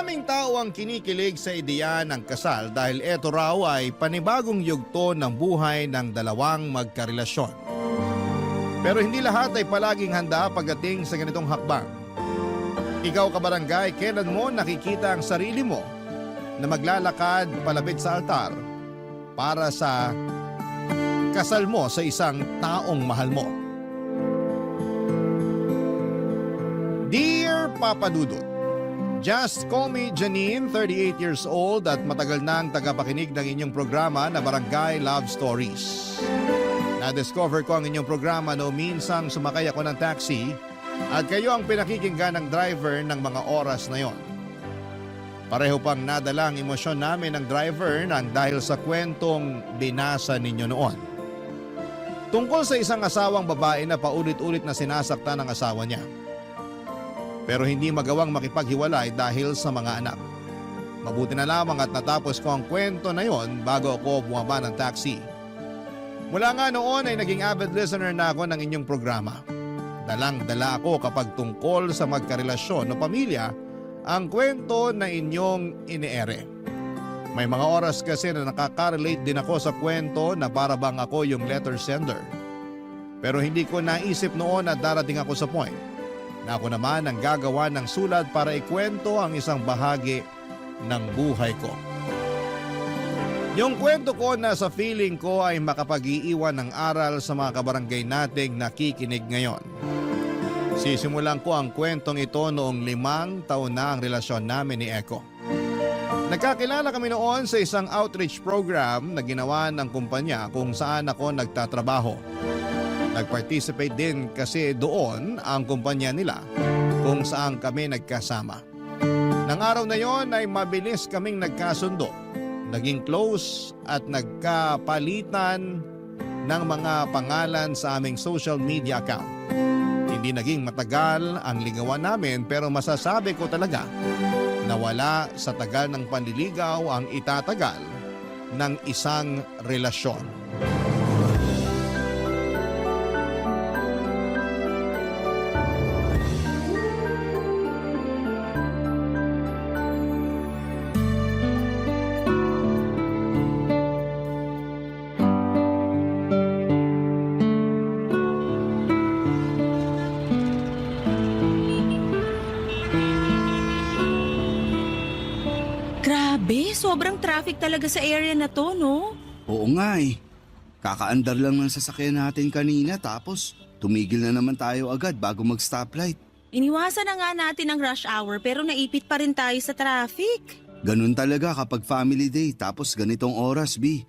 Maraming tao ang kinikilig sa ideya ng kasal dahil ito raw ay panibagong yugto ng buhay ng dalawang magkarelasyon. Pero hindi lahat ay palaging handa pagdating sa ganitong hakbang. Ikaw kabarangay, kailan mo nakikita ang sarili mo na maglalakad palapit sa altar para sa kasal mo sa isang taong mahal mo? Dear Papa Dudut, just call me Janine, 38 years old at matagal nang tagapakinig ng inyong programa na Barangay Love Stories. Na-discover ko ang inyong programa no minsang sumakay ako ng taxi at kayo ang pinakikinggan ng driver ng mga oras na yon. Pareho pang nadala ang emosyon namin ng driver nang dahil sa kwentong binasa ninyo noon. Tungkol sa isang asawang babae na paulit-ulit na sinasaktan ng asawa niya. Pero hindi magawang makipaghiwalay dahil sa mga anak. Mabuti na lamang at natapos ko ang kwento na yon bago ako bumaba ng taxi. Mula nga noon ay naging avid listener na ako ng inyong programa. Dalang-dala ako kapag tungkol sa magkarelasyon o pamilya ang kwento na inyong iniere. May mga oras kasi na nakaka-relate din ako sa kwento na para bang ako yung letter sender. Pero hindi ko naisip noon na darating ako sa point na ako naman ang gagawa ng sulat para ikwento ang isang bahagi ng buhay ko. Yung kwento ko na sa feeling ko ay makapag-iiwan ng aral sa mga kabarangay nating nakikinig ngayon. Sisimulan ko ang kwentong ito noong 5 taon na ang relasyon namin ni Eko. Nagkakilala kami noon sa isang outreach program na ginawa ng kumpanya kung saan ako nagtatrabaho. Nag-participate din kasi doon ang kumpanya nila kung saan kami nagkasama. Nang araw na yon ay mabilis kaming nagkasundo, naging close at nagkapalitan ng mga pangalan sa aming social media account. Hindi naging matagal ang ligawan namin pero masasabi ko talaga na wala sa tagal ng panliligaw ang itatagal ng isang relasyon. Grabe, sobrang traffic talaga sa area na to, no? Oo nga eh. Kakaandar lang ng sasakyan natin kanina tapos tumigil na naman tayo agad bago mag-stoplight. Iniwasan na nga natin ang rush hour pero naipit pa rin tayo sa traffic. Ganun talaga kapag family day tapos ganitong oras, B.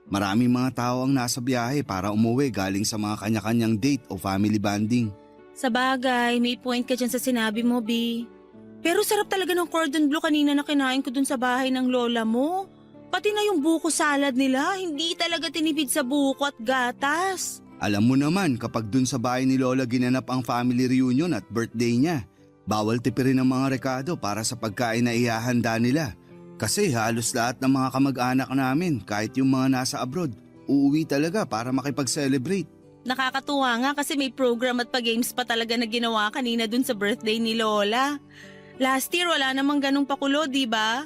Maraming mga tao ang nasa biyahe para umuwi galing sa mga kanya-kanyang date o family bonding. Sa bagay, may point ka dyan sa sinabi mo, B. Pero sarap talaga ng cordon bleu kanina na kinain ko dun sa bahay ng lola mo. Pati na yung buko salad nila, hindi talaga tinipid sa buko at gatas. Alam mo naman kapag dun sa bahay ni Lola ginanap ang family reunion at birthday niya, bawal tipirin ang mga rekado para sa pagkain na ihahanda nila. Kasi halos lahat ng mga kamag-anak namin, kahit yung mga nasa abroad, uuwi talaga para makipag-celebrate. Nakakatuwa nga kasi may program at pa-games pa talaga na ginawa kanina dun sa birthday ni Lola. Last year wala namang ganong pakulo, di ba?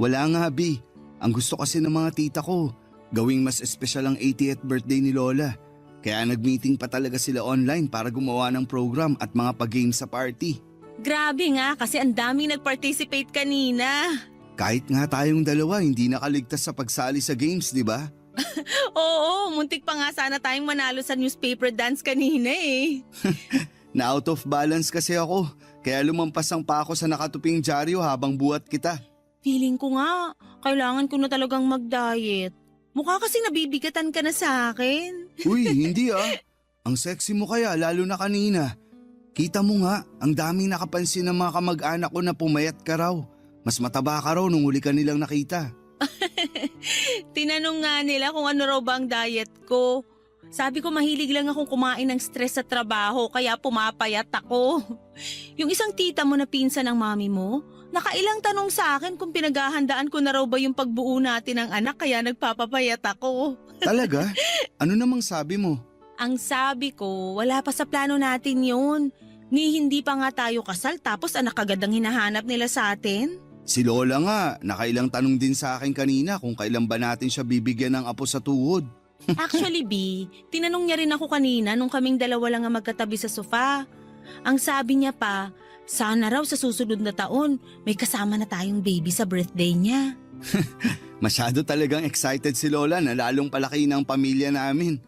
Wala nga, B. Ang gusto kasi ng mga tita ko, gawing mas espesyal ang 80th birthday ni Lola. Kaya nag-meeting pa talaga sila online para gumawa ng program at mga pa-games sa party. Grabe nga kasi ang daming nag-participate kanina. Kahit nga tayong dalawa hindi nakaligtas sa pagsali sa games, di ba? Oo, muntik pa nga sana tayong manalo sa newspaper dance kanina eh. Na out of balance kasi ako, kaya lumampasang pa ako sa nakatuping dyaryo habang buhat kita. Feeling ko nga, kailangan ko na talagang mag-diet. Mukha kasi nabibigatan ka na sa akin. Uy, hindi ah. Ang sexy mo kaya lalo na kanina. Kita mo nga, ang daming nakapansin ng mga kamag-anak ko na pumayat ka raw. Mas mataba ka raw nung huli ka nilang nakita. Tinanong nga nila kung ano raw ba ang diet ko. Sabi ko mahilig lang akong kumain ng stress sa trabaho kaya pumapayat ako. Yung isang tita mo na pinsan ng mami mo, nakailang tanong sa akin kung pinaghahandaan ko na raw ba yung pagbuo natin ng anak kaya nagpapapayat ako. Talaga? Ano namang sabi mo? Ang sabi ko, wala pa sa plano natin yun. Ni hindi pa nga tayo kasal tapos anak agad ang hinahanap nila sa atin? Si Lola nga, nakailang tanong din sa akin kanina kung kailan ba natin siya bibigyan ng apo sa tuhod. Actually, B, tinanong niya rin ako kanina nung kaming dalawa lang ang magkatabi sa sofa. Ang sabi niya pa, sana raw sa susunod na taon may kasama na tayong baby sa birthday niya. Masyado talagang excited si Lola na lalong palaki ng pamilya namin.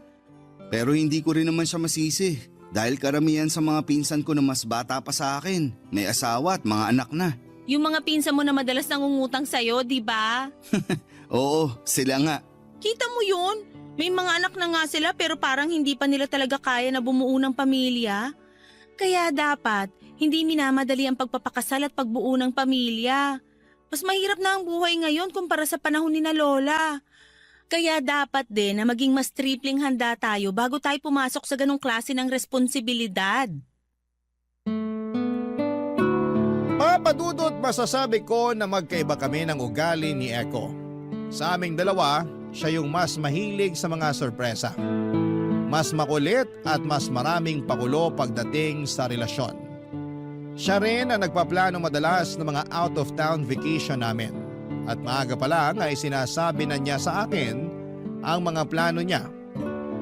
Pero hindi ko rin naman siya masisi dahil karamihan sa mga pinsan ko na mas bata pa sa akin, may asawa at mga anak na. Yung mga pinsan mo na madalas nangungutang sa'yo, di ba? Oo, sila nga. Kita mo yun? May mga anak na nga sila pero parang hindi pa nila talaga kaya na bumuo ng pamilya. Kaya dapat, hindi minamadali ang pagpapakasal at pagbuo ng pamilya. Mas mahirap na ang buhay ngayon kumpara sa panahon ni na Lola. Kaya dapat din na maging mas tripling handa tayo bago tayo pumasok sa ganong klase ng responsibilidad. Papadudot masasabi ko na magkaiba kami ng ugali ni Echo. Sa aming dalawa, siya yung mas mahilig sa mga sorpresa. Mas makulit at mas maraming pakulo pagdating sa relasyon. Siya rin ang nagpaplano madalas ng mga out-of-town vacation namin. At maaga pa lang ay sinasabi na niya sa akin ang mga plano niya.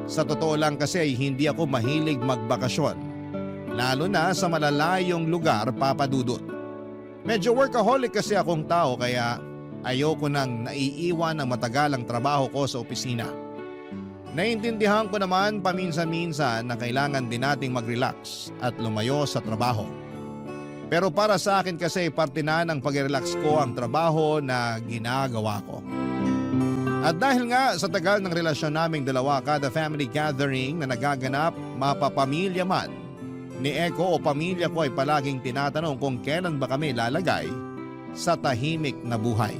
Sa totoo lang kasi ay hindi ako mahilig magbakasyon. Lalo na sa malalayong lugar, Papadudot. Medyo workaholic kasi akong tao kaya ayoko nang naiiwan ng matagalang trabaho ko sa opisina. Naintindihan ko naman paminsan-minsan na kailangan din nating mag-relax at lumayo sa trabaho. Pero para sa akin kasi parte na ng pag-relax ko ang trabaho na ginagawa ko. At dahil nga sa tagal ng relasyon naming dalawa, kada family gathering na nagaganap, mapapamilya man ni Echo o pamilya ko ay palaging tinatanong kung kailan ba kami lalagay sa tahimik na buhay.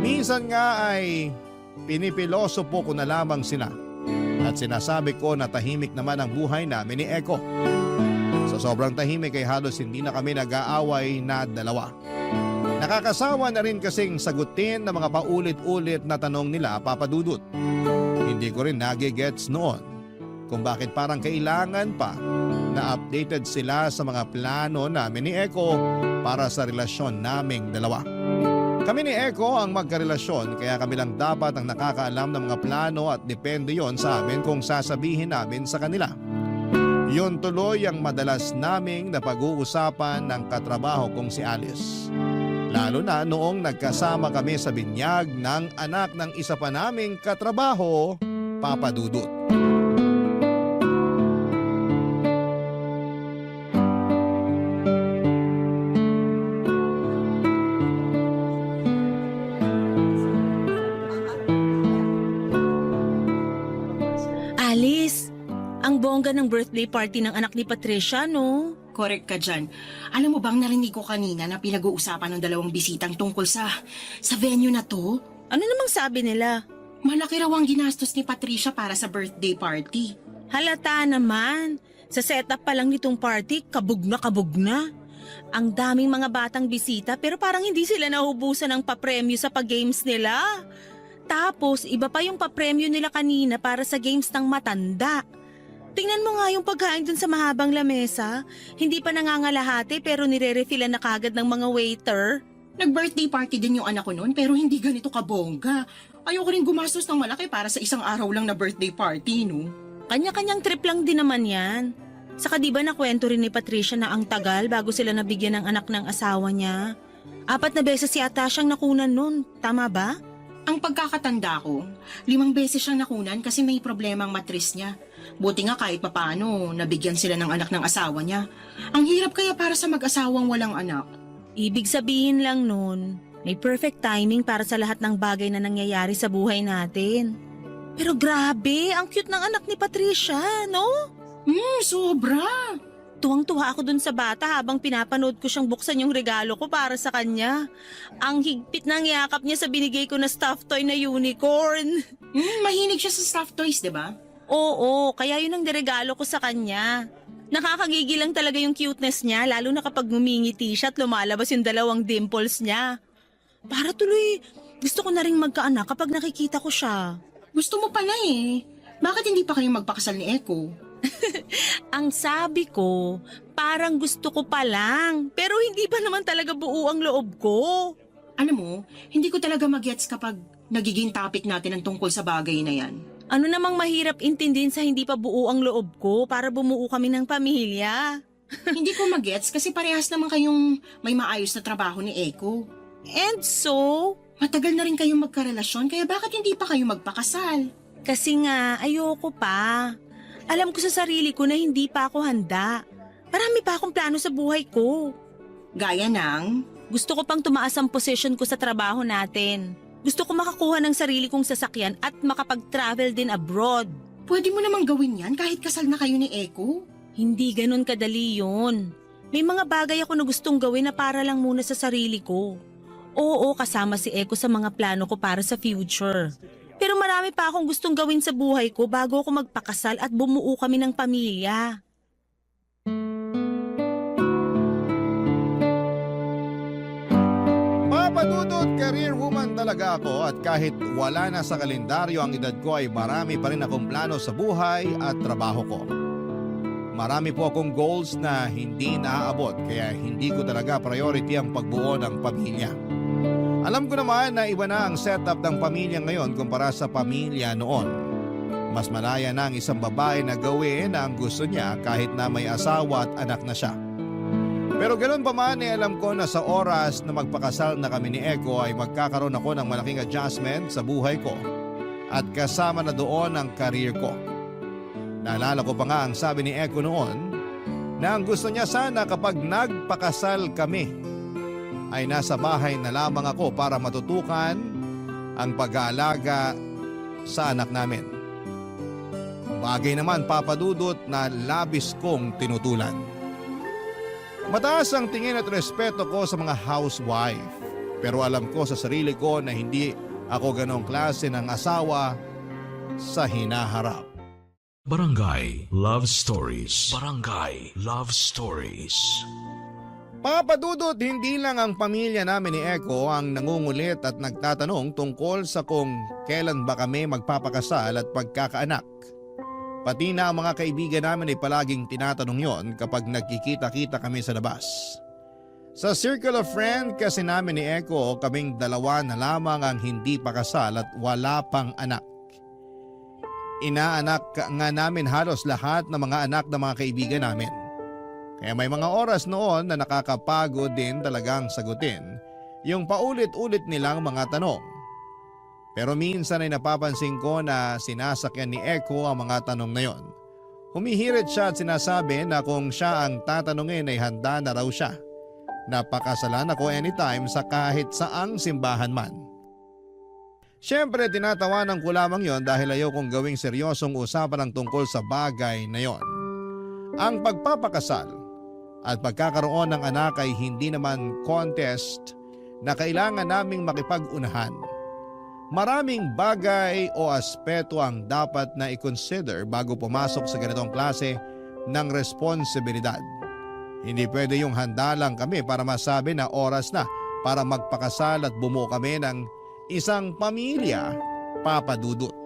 Minsan nga ay pinipiloso po ko na lamang sila at sinasabi ko na tahimik naman ang buhay namin ni Echo. Sa sobrang tahimik ay halos hindi na kami nag-aaway na dalawa. Nakakasawa na rin kasing sagutin ng mga paulit-ulit na tanong nila, Papadudot. Hindi ko rin nagigets noon kung bakit parang kailangan pa na updated sila sa mga plano namin ni Echo para sa relasyon naming dalawa. Kami ni Echo ang magkarelasyon kaya kami lang dapat ang nakakaalam ng mga plano at depende yon sa amin kung sasabihin namin sa kanila. Yun tuloy ang madalas naming napag-uusapan ng katrabaho kong si Alice. Lalo na noong nagkasama kami sa binyag ng anak ng isa pa naming katrabaho, Papadudot. Alice, ang bongga ng birthday party ng anak ni Patricia, no? Correct ka dyan. Alam mo bang narinig ko kanina na pinag-uusapan ng dalawang bisitang tungkol sa venue na to? Ano namang sabi nila? Malaki raw ang ginastos ni Patricia para sa birthday party. Halata naman. Sa setup pa lang nitong party, kabog na kabog na. Ang daming mga batang bisita pero parang hindi sila nahubusan ng papremyo sa pag-games nila. Tapos iba pa yung papremyo nila kanina para sa games ng matanda. Tingnan mo nga yung pagkain dun sa mahabang lamesa. Hindi pa nangangalahati pero nire-refillan na kagad ng mga waiter. Nag-birthday party din yung anak ko noon pero hindi ganito kabongga. Ayoko rin gumastos ng malaki para sa isang araw lang na birthday party, no? Kanya-kanyang trip lang din naman yan. Saka di ba nakwento rin ni Patricia na ang tagal bago sila nabigyan ng anak ng asawa niya? 4 na beses yata siyang nakunan nun, tama ba? Ang pagkakatanda ko, 5 beses siyang nakunan kasi may problema ang matris niya. Buti nga kahit papaano, nabigyan sila ng anak ng asawa niya. Ang hirap kaya para sa mag-asawang walang anak. Ibig sabihin lang nun, may perfect timing para sa lahat ng bagay na nangyayari sa buhay natin. Pero grabe, ang cute ng anak ni Patricia, no? Sobra! Tuwang-tuwa ako dun sa bata habang pinapanood ko siyang buksan yung regalo ko para sa kanya. Ang higpit ng yakap niya sa binigay ko na stuffed toy na unicorn. Mahilig siya sa stuffed toys, diba? Oo, kaya yun ang niregalo ko sa kanya. Nakakagigil lang talaga yung cuteness niya, lalo na kapag ngumingiti siya at lumalabas yung 2 dimples niya. Para tuloy, gusto ko na rin magkaanak kapag nakikita ko siya. Gusto mo pala eh. Bakit hindi pa kayo magpakasal ni Echo? Ang sabi ko, parang gusto ko pa lang. Pero hindi pa naman talaga buo ang loob ko. Alam mo, hindi ko talaga magets kapag nagiging topic natin ang tungkol sa bagay na yan. Ano namang mahirap intindihin sa hindi pa buo ang loob ko para bumuo kami ng pamilya? Hindi ko magets kasi parehas naman kayong may maayos na trabaho ni Eko. And so, Matagal na rin kayong magkarelasyon kaya bakit hindi pa kayo magpakasal? kasi nga ayoko pa. Alam ko sa sarili ko na hindi pa ako handa. Marami pa akong plano sa buhay ko. Gaya ng... Gusto ko pang tumaas ang position ko sa trabaho natin. Gusto ko makakuha ng sarili kong sasakyan at makapag-travel din abroad. Pwede mo namang gawin yan kahit kasal na kayo ni Eko. Hindi ganun kadali yun. May mga bagay ako na gustong gawin na para lang muna sa sarili ko. Oo, kasama si Eko sa mga plano ko para sa future. Pero marami pa akong gustong gawin sa buhay ko bago ako magpakasal at bumuo kami ng pamilya. Papadudot career woman talaga ako at kahit wala na sa kalendaryo ang edad ko ay marami pa rin akong plano sa buhay at trabaho ko. Marami po akong goals na hindi naaabot kaya hindi ko talaga priority ang pagbuo ng pamilya. Alam ko naman na iba na ang setup ng pamilya ngayon kumpara sa pamilya noon. Mas malaya na ang isang babae na gawin ang gusto niya kahit na may asawa at anak na siya. Pero ganoon pa man alam ko na sa oras na magpakasal na kami ni Eko ay magkakaroon ako ng malaking adjustment sa buhay ko at kasama na doon ang career ko. Naalala ko pa nga ang sabi ni Eko noon na ang gusto niya sana kapag nagpakasal kami ay nasa bahay na lamang ako para matutukan ang pag-aalaga sa anak namin. Bagay naman papadudot na labis kong tinutulan. Mataas ang tingin at respeto ko sa mga housewife. Pero alam ko sa sarili ko na hindi ako ganong klase ng asawa sa hinaharap. Barangay Love Stories. Barangay Love Stories. Papadudot, hindi lang ang pamilya namin ni Eko ang nangungulit at nagtatanong tungkol sa kung kailan ba kami magpapakasal at pagkakaanak. Pati na ang mga kaibigan namin ay palaging tinatanong yon kapag nagkikita-kita kami sa labas. Sa circle of friend kasi namin ni Eko, kaming dalawa na lamang ang hindi pa kasal at wala pang anak. Inaanak nga namin halos lahat ng mga anak ng mga kaibigan namin. Kaya may mga oras noon na nakakapagod din talagang sagutin yung paulit-ulit nilang mga tanong. Pero minsan ay napapansin ko na sinasakyan ni Eko ang mga tanong na yon. Humihirit siya at sinasabi na kung siya ang tatanungin ay handa na raw siya. Napakasalan ako anytime sa kahit saang simbahan man. Siyempre tinatawanan ko lamang yon dahil ayaw kong gawing seryosong usapan ang tungkol sa bagay na yon. Ang pagpapakasal at pagkakaroon ng anak ay hindi naman contest na kailangan naming makipag-unahan. Maraming bagay o aspeto ang dapat na i-consider bago pumasok sa ganitong klase ng responsibilidad. Hindi pwede yung handa lang kami para masabi na oras na para magpakasal at bumuo kami ng isang pamilya, papadudot.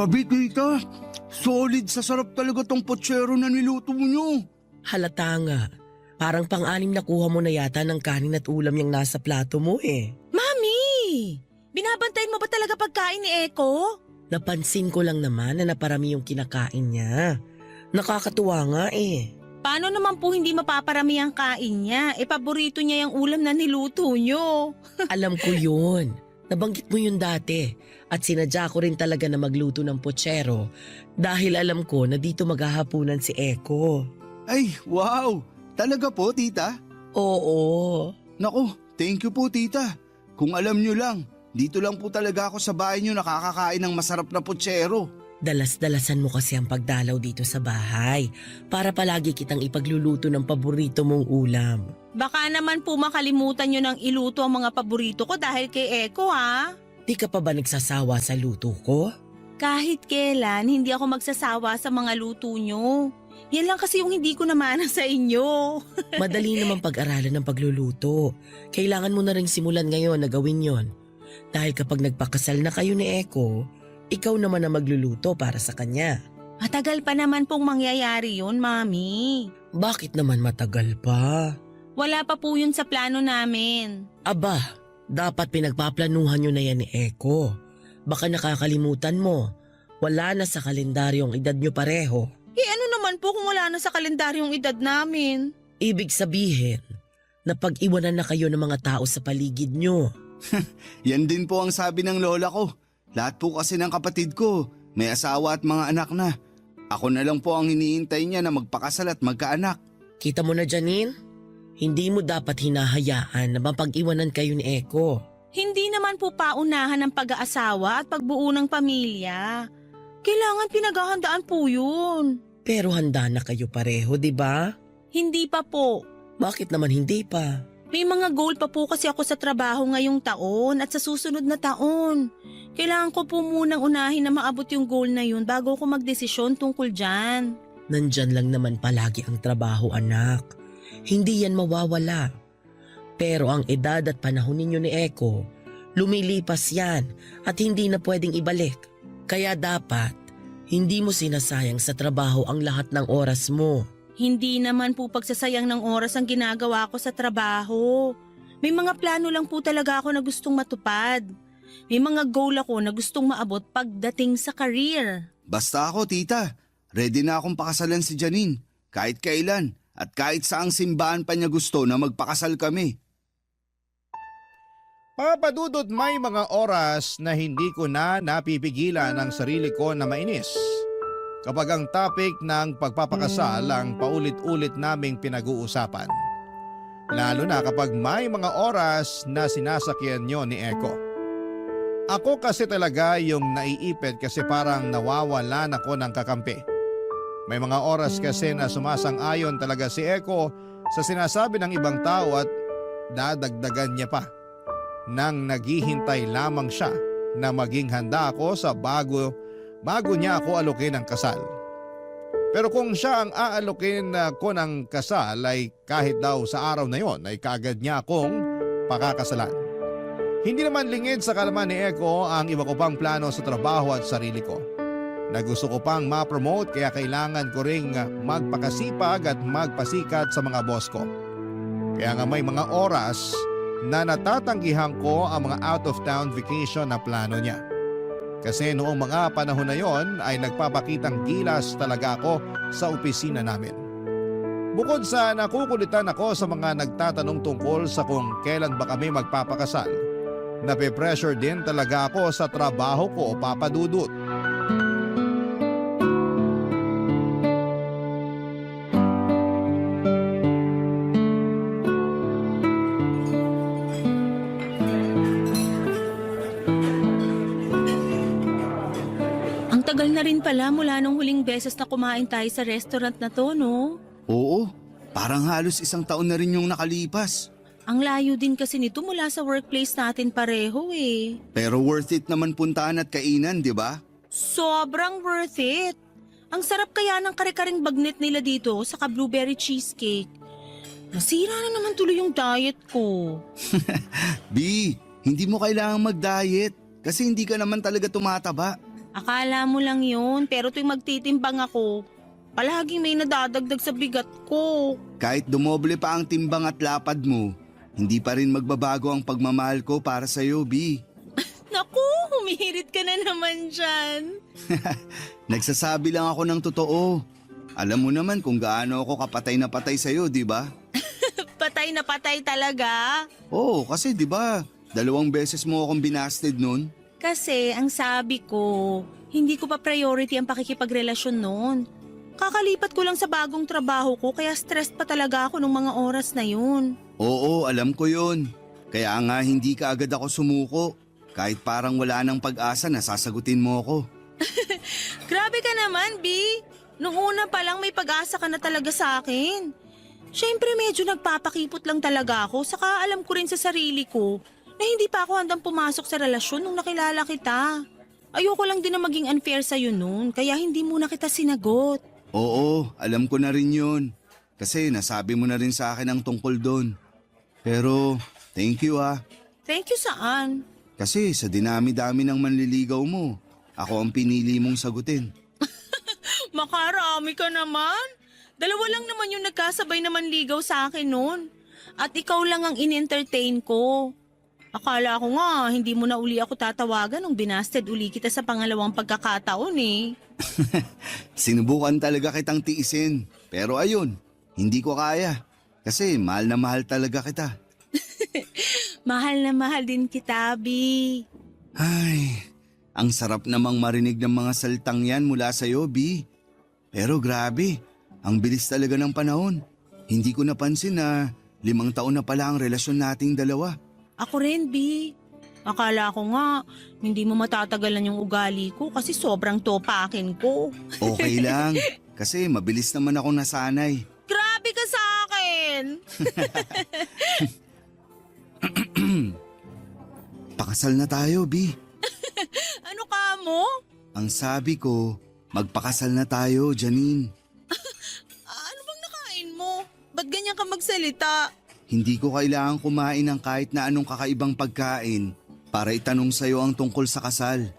Grabe, tita. Solid sa sarap talaga tong potsero na niluto nyo. Halata nga. Parang pang-anim na kuha mo na yata ng kanin at ulam yung nasa plato mo eh. Mami! Binabantayan mo ba talaga pagkain ni Eko? Napansin ko lang naman na naparami yung kinakain niya. Nakakatuwa nga eh. Paano naman po hindi mapaparami ang kain niya? Paborito niya yung ulam na niluto niyo. Alam ko yun. Nabanggit mo yun dati. At sinadya ko rin talaga na magluto ng potsero dahil alam ko na dito maghahapunan si Eko. Ay, wow! Talaga po, tita? Oo. Naku, thank you po, tita. Kung alam nyo lang, dito lang po talaga ako sa bahay nyo nakakakain ng masarap na potsero. Dalas-dalasan mo kasi ang pagdalaw dito sa bahay para palagi kitang ipagluluto ng paborito mong ulam. Baka naman po makalimutan niyo ng iluto ang mga paborito ko dahil kay Eko ha? Di ka pa ba nagsasawa sa luto ko? Kahit kailan, hindi ako magsasawa sa mga luto nyo. Yan lang kasi yung hindi ko namana sa inyo. Madali naman pag-aralan ng pagluluto. Kailangan mo na rin simulan ngayon na gawin yon. Dahil kapag nagpakasal na kayo ni Eko, ikaw naman ang magluluto para sa kanya. Matagal pa naman pong mangyayari yun, Mami. Bakit naman matagal pa? Wala pa po yun sa plano namin. Aba, dapat pinagpaplanuhan nyo na yan ni Eko. Baka nakakalimutan mo. Wala na sa kalendaryong edad nyo pareho. Ano naman po kung wala na sa kalendaryong edad namin? Ibig sabihin, napag-iwanan na kayo ng mga tao sa paligid nyo. Yan din po ang sabi ng lola ko. Lahat po kasi ng kapatid ko, may asawa at mga anak na. Ako na lang po ang iniintay niya na magpakasal at magkaanak. Kita mo na, Janine? Hindi mo dapat hinahayaan na mapag-iwanan kayo ni Eko. Hindi naman po paunahan ng pag-aasawa at pagbuo ng pamilya. Kailangan pinaghahandaan po yun. Pero handa na kayo pareho, di ba? Hindi pa po. Bakit naman hindi pa? May mga goal pa po kasi ako sa trabaho ngayong taon at sa susunod na taon. Kailangan ko po munang unahin na maabot yung goal na yun bago ako magdesisyon tungkol dyan. Nandyan lang naman palagi ang trabaho, anak. Hindi yan mawawala. Pero ang edad at panahon ninyo ni Eko, lumilipas yan at hindi na pwedeng ibalik. Kaya dapat, hindi mo sinasayang sa trabaho ang lahat ng oras mo. Hindi naman po pagsasayang ng oras ang ginagawa ko sa trabaho. May mga plano lang po talaga ako na gustong matupad. May mga goal ako na gustong maabot pagdating sa career. Basta ako, tita. Ready na akong pakasalan si Janine. Kahit kailan at kahit saang simbahan pa niya gusto na magpakasal kami. Papadudot, may mga oras na hindi ko na napipigilan ang sarili ko na mainis. Kapag ang topic ng pagpapakasal ang paulit-ulit naming pinag-uusapan. Lalo na kapag may mga oras na sinasakyan nyo ni Eko. Ako kasi talaga yung naiipit kasi parang nawawalan ako ng kakampi. May mga oras kasi na sumasang-ayon talaga si Eko sa sinasabi ng ibang tao at dadagdagan niya pa. Nang naghihintay lamang siya na maging handa ako sa bago niya ako alokin ng kasal. Pero kung siya ang aalokin ko ng kasal ay kahit daw sa araw na yon ay kaagad niya akong pakakasalan. Hindi naman lingid sa kalaman ni Eko ang iba ko pang plano sa trabaho at sarili ko. Na gusto ko pang ma-promote kaya kailangan ko ring magpakasipag at magpasikat sa mga boss ko. Kaya nga may mga oras na natatanggihan ko ang mga out of town vacation na plano niya. Kasi noong mga panahon na yon ay nagpapakitang gilas talaga ako sa opisina namin. Bukod sa nakukulitan ako sa mga nagtatanong tungkol sa kung kailan ba kami magpapakasal, nape-pressure din talaga ako sa trabaho ko, Papa Dudut. Tagal na rin pala mula nung huling beses na kumain tayo sa restaurant na to, no? Oo, parang halos 1 taon na rin yung nakalipas. Ang layo din kasi nito mula sa workplace natin pareho eh. Pero worth it naman puntaan at kainan, di ba? Sobrang worth it. Ang sarap kaya ng kare-karing bagnet nila dito saka blueberry cheesecake. Nasira na naman tuloy yung diet ko. B, hindi mo kailangang mag-diet kasi hindi ka naman talaga tumataba. Akala mo lang yun, pero tuwing magtitimbang ako, palaging may nadadagdag sa bigat ko. Kahit dumoble pa ang timbang at lapad mo, hindi pa rin magbabago ang pagmamahal ko para sa'yo, B. Naku, humihirit ka na naman dyan. Nagsasabi lang ako ng totoo. Alam mo naman kung gaano ako kapatay na patay sa'yo, di ba? Patay na patay talaga. Oo, kasi di ba, 2 beses mo akong binasted nun. Kasi ang sabi ko, hindi ko pa priority ang pakikipagrelasyon noon. Kakalipat ko lang sa bagong trabaho ko kaya stressed pa talaga ako nung mga oras na yun. Oo, alam ko yun. Kaya nga hindi ka agad ako sumuko. Kahit parang wala nang pag-asa na sasagutin mo ako. Grabe ka naman, B. Nung una pa lang may pag-asa ka na talaga sa akin. Siyempre medyo nagpapakipot lang talaga ako saka alam ko rin sa sarili ko na hindi pa ako handang pumasok sa relasyon nung nakilala kita. Ayoko lang din na maging unfair sa'yo noon, kaya hindi muna kita sinagot. Oo, alam ko na rin yun. Kasi nasabi mo na rin sa akin ang tungkol doon. Pero thank you ah. Thank you saan? Kasi sa dinami-dami ng manliligaw mo, ako ang pinili mong sagutin. Makarami ka naman. Dalawa lang naman yung nagkasabay na manligaw sa akin noon. At ikaw lang ang in-entertain ko. Akala ko nga, hindi mo na uli ako tatawagan nung binasted uli kita sa pangalawang pagkakataon eh. Sinubukan talaga kitang tiisin. Pero ayun, hindi ko kaya. Kasi mahal na mahal talaga kita. Mahal na mahal din kita, Bi. Ay, ang sarap namang marinig ng mga salitang yan mula sa'yo, B. Pero grabe, ang bilis talaga ng panahon. Hindi ko napansin na 5 taon na pala ang relasyon nating dalawa. Ako rin, Bi. Akala ko nga, hindi mo matatagalan yung ugali ko kasi sobrang topakin ko. Okay lang, kasi mabilis naman ako nasanay. Grabe ka sa akin! Pakasal na tayo, B. Ano ka mo? Ang sabi ko, magpakasal na tayo, Janine. Ano bang nakain mo? Ba't ganyan ka magsalita? Hindi ko kailangan kumain ng kahit na anong kakaibang pagkain para itanong sa'yo ang tungkol sa kasal.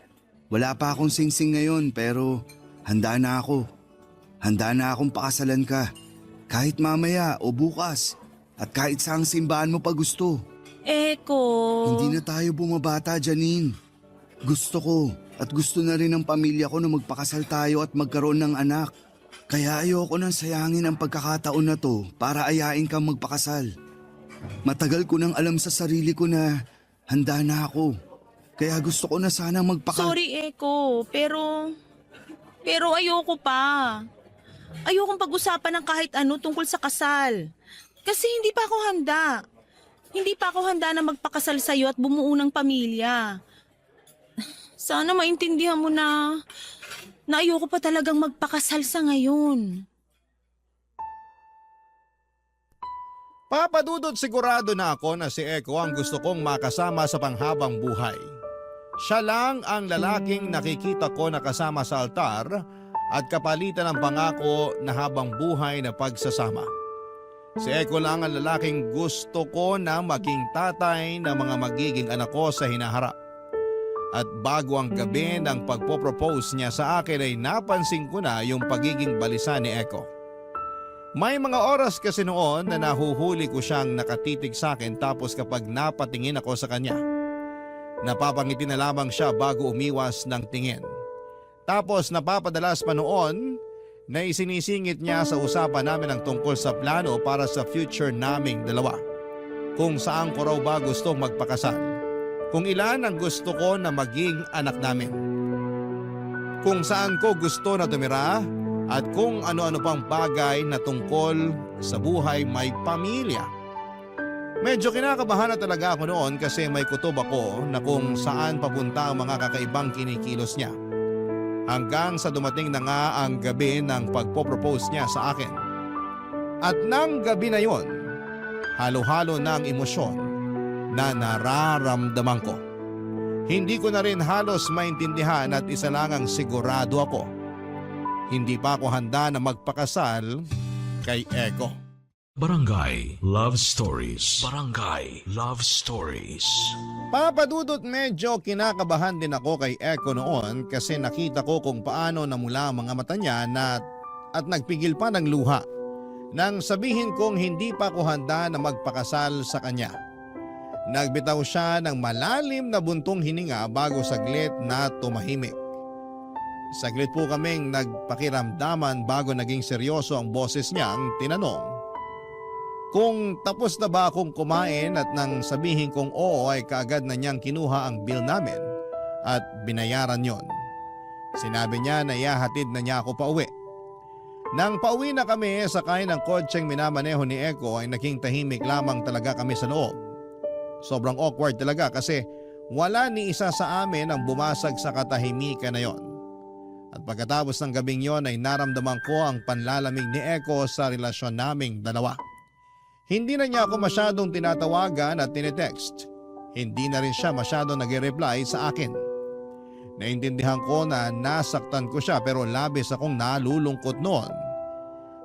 Wala pa akong singsing ngayon pero handa na ako. Handa na akong pakasalan ka. Kahit mamaya o bukas at kahit saang simbahan mo pa gusto. Eko. Hindi na tayo bumabata, Janine. Gusto ko at gusto na rin ng pamilya ko na magpakasal tayo at magkaroon ng anak. Kaya ayoko nang sayangin ang pagkakataon na to para ayain kang magpakasal. Matagal ko nang alam sa sarili ko na handa na ako. Kaya gusto ko na sana Sorry, Eko. Pero ayoko pa. Ayokong pag-usapan ng kahit ano tungkol sa kasal. Kasi hindi pa ako handa. Hindi pa ako handa na magpakasal sa'yo at bumuo ng pamilya. Sana maintindihan mo na ayoko pa talagang magpakasal sa ngayon. Papadudot sigurado na ako na si Eko ang gusto kong makasama sa panghabang buhay. Siya lang ang lalaking nakikita ko na kasama sa altar at kapalitan ng pangako na habang buhay na pagsasama. Si Eko lang ang lalaking gusto ko na maging tatay ng mga magiging anak ko sa hinaharap. At bago ang gabi ng pagpopropose niya sa akin ay napansin ko na yung pagiging balisa ni Eko. May mga oras kasi noon na nahuhuli ko siyang nakatitig sa akin tapos kapag napatingin ako sa kanya, napapangiti na lamang siya bago umiwas ng tingin. Tapos napapadalas pa noon na isinisingit niya sa usapan namin ang tungkol sa plano para sa future naming dalawa. Kung saan ko raw ba gustong magpakasal, kung ilan ang gusto ko na maging anak namin, kung saan ko gusto na tumira, at kung ano-ano pang bagay na tungkol sa buhay may pamilya. Medyo kinakabahan na talaga ako noon kasi may kutob ako na kung saan papunta ang mga kakaibang kinikilos niya. Hanggang sa dumating na nga ang gabi ng pagpopropose niya sa akin. At nang gabi na yon, halo-halo na ang emosyon na nararamdaman ko. Hindi ko na rin halos maintindihan at isa lang ang sigurado ako. Hindi pa ako handa na magpakasal kay Eko. Barangay Love Stories. Barangay Love Stories. Papadudot medyo kinakabahan din ako kay Eko noon kasi nakita ko kung paano namula ang mga mata niya at nagpigil pa ng luha nang sabihin kong hindi pa ako handa na magpakasal sa kanya. Nagbitaw siya ng malalim na buntong hininga bago saglit na tumahimik. Saglit po kaming nagpakiramdaman bago naging seryoso ang boses niyang tinanong kung tapos na ba akong kumain at nang sabihin kong oo ay kaagad na niyang kinuha ang bill namin at binayaran yon. Sinabi niya na ihahatid na niya ako pauwi. Nang pauwi na kami sakay ng kotseng minamaneho ni Eko ay naging tahimik lamang talaga kami sa loob. Sobrang awkward talaga kasi wala ni isa sa amin ang bumasag sa katahimikan na yon. At pagkatapos ng gabing yon ay naramdaman ko ang panlalamig ni Eko sa relasyon naming dalawa. Hindi na niya ako masyadong tinatawagan at tinetext. Hindi na rin siya masyadong nag-reply sa akin. Naintindihan ko na nasaktan ko siya pero labis akong nalulungkot noon.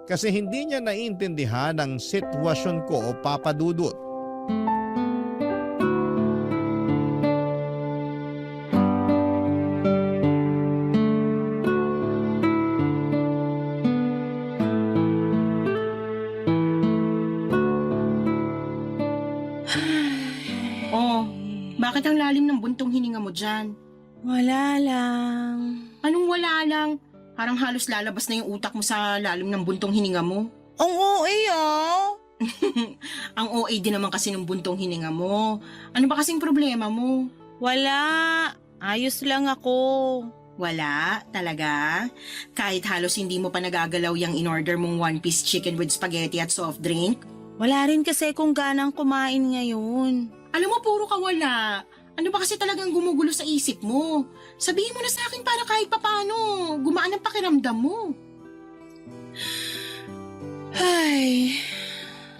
Kasi hindi niya naiintindihan ang sitwasyon ko, Papa Dudut. Oh, bakit ang lalim ng buntong hininga mo dyan? Wala lang. Anong wala lang? Parang halos lalabas na yung utak mo sa lalim ng buntong hininga mo. Ang OA ah. Ang OA din naman kasi ng buntong hininga mo. Ano ba kasing problema mo? Wala. Ayos lang ako. Wala? Talaga? Kahit halos hindi mo pa nagagalaw yung in-order mong one-piece chicken with spaghetti at soft drink? Wala rin kasi kung ganang kumain ngayon. Alam mo, puro ka wala. Ano ba kasi talagang gumugulo sa isip mo? Sabihin mo na sa akin para kahit papano, gumaan ang pakiramdam mo. Ay,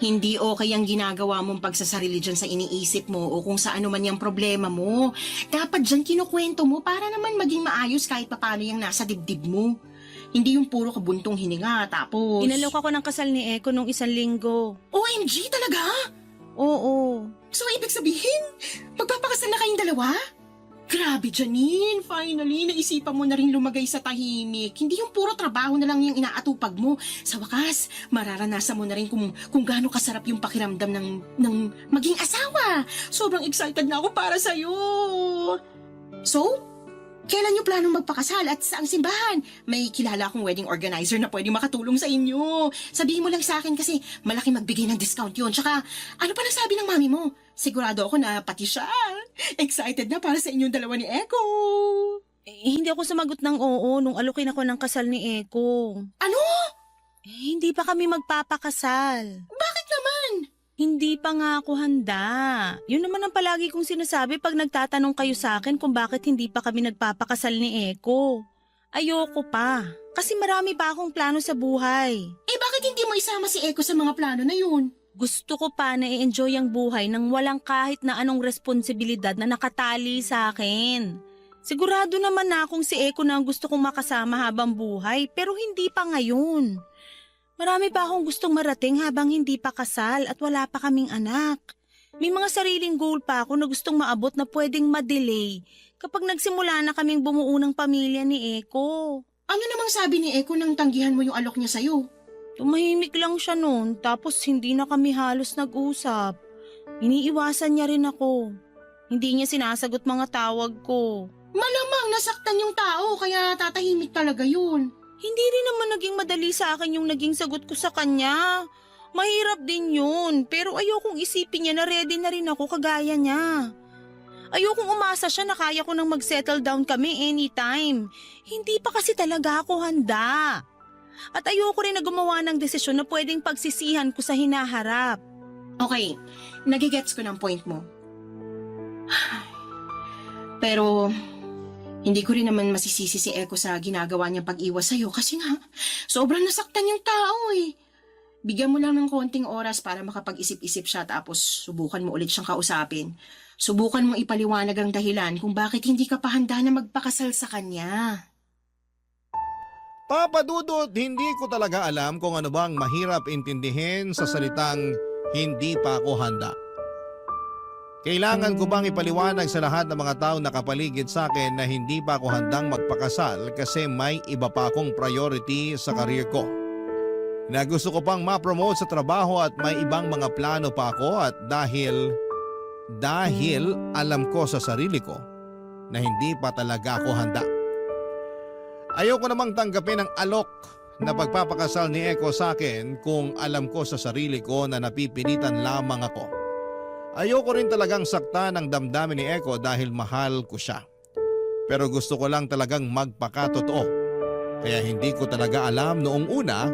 Hindi okay ang ginagawa mong pagsasarili dyan sa iniisip mo o kung sa ano man yung problema mo. Dapat dyan kinukwento mo para naman maging maayos kahit papano yung nasa dibdib mo. Hindi yung puro kabuntong hininga tapos... inalok ako ng kasal ni Eko nung 1 linggo. OMG talaga? Oo. So ibig sabihin, magpapakasal na kayong dalawa? Grabe, Janine. Finally, naisipan mo na rin lumagay sa tahimik. Hindi yung puro trabaho na lang yung inaatupag mo. Sa wakas, mararanasan mo na rin kung gaano kasarap yung pakiramdam ng maging asawa. Sobrang excited na ako para sa'yo. So, kailan niyo planong magpakasal at saang simbahan? May kilala akong wedding organizer na pwede makatulong sa inyo. Sabihin mo lang sa akin kasi malaki magbigay ng discount yun. Tsaka, ano pa sabi ng mami mo? Sigurado ako na pati siya. Excited na para sa inyong dalawa ni Eko. Hindi ako sumagot ng oo nung alukin ako ng kasal ni Eko. Ano? Hindi pa kami magpapakasal. Bakit naman? Hindi pa nga ako handa. Yun naman ang palagi kong sinasabi pag nagtatanong kayo sa akin kung bakit hindi pa kami nagpapakasal ni Eko. Ayoko pa. Kasi marami pa akong plano sa buhay. Bakit hindi mo isama si Eko sa mga plano na yun? Gusto ko pa na i-enjoy ang buhay nang walang kahit na anong responsibilidad na nakatali sa akin. Sigurado naman na akong si Eko na ang gusto kong makasama habang buhay pero hindi pa ngayon. Marami pa akong gustong marating habang hindi pa kasal at wala pa kaming anak. May mga sariling goal pa ako na gustong maabot na pwedeng ma-delay kapag nagsimula na kaming bumuo ng pamilya ni Eko. Ano namang sabi ni Eko nang tanggihan mo yung alok niya sa'yo? Tumahimik lang siya noon tapos hindi na kami halos nag-usap. Iniiwasan niya rin ako. Hindi niya sinasagot mga tawag ko. Malamang nasaktan yung tao kaya tatahimik talaga yun. Hindi rin naman naging madali sa akin yung naging sagot ko sa kanya. Mahirap din yun pero ayokong isipin niya na ready na rin ako kagaya niya. Ayokong umasa siya na kaya ko nang mag-settle down kami anytime. Hindi pa kasi talaga ako handa. At ayoko rin na gumawa ng desisyon na pwedeng pagsisihan ko sa hinaharap. Okay, nagigets ko ng point mo. Pero, hindi ko rin naman masisisi si Eko sa ginagawa niyang pag-iwas sa'yo kasi nga, sobrang nasaktan yung tao eh. Bigyan mo lang ng konting oras para makapag-isip-isip siya tapos subukan mo ulit siyang kausapin. Subukan mong ipaliwanag ang dahilan kung bakit hindi ka pa handa na magpakasal sa kanya. Papa Dudut, hindi ko talaga alam kung ano bang mahirap intindihin sa salitang hindi pa ako handa. Kailangan ko bang ipaliwanag sa lahat ng mga tao na kapaligid sa akin na hindi pa ako handang magpakasal kasi may iba pa akong priority sa career ko? Na gusto ko pang ma-promote sa trabaho at may ibang mga plano pa ako at dahil alam ko sa sarili ko na hindi pa talaga ako handa. Ayoko namang tanggapin ang alok na pagpapakasal ni Eko sa akin kung alam ko sa sarili ko na napipilitan lamang ako. Ayoko rin talagang saktan ang damdamin ni Eko dahil mahal ko siya. Pero gusto ko lang talagang magpakatotoo. Kaya hindi ko talaga alam noong una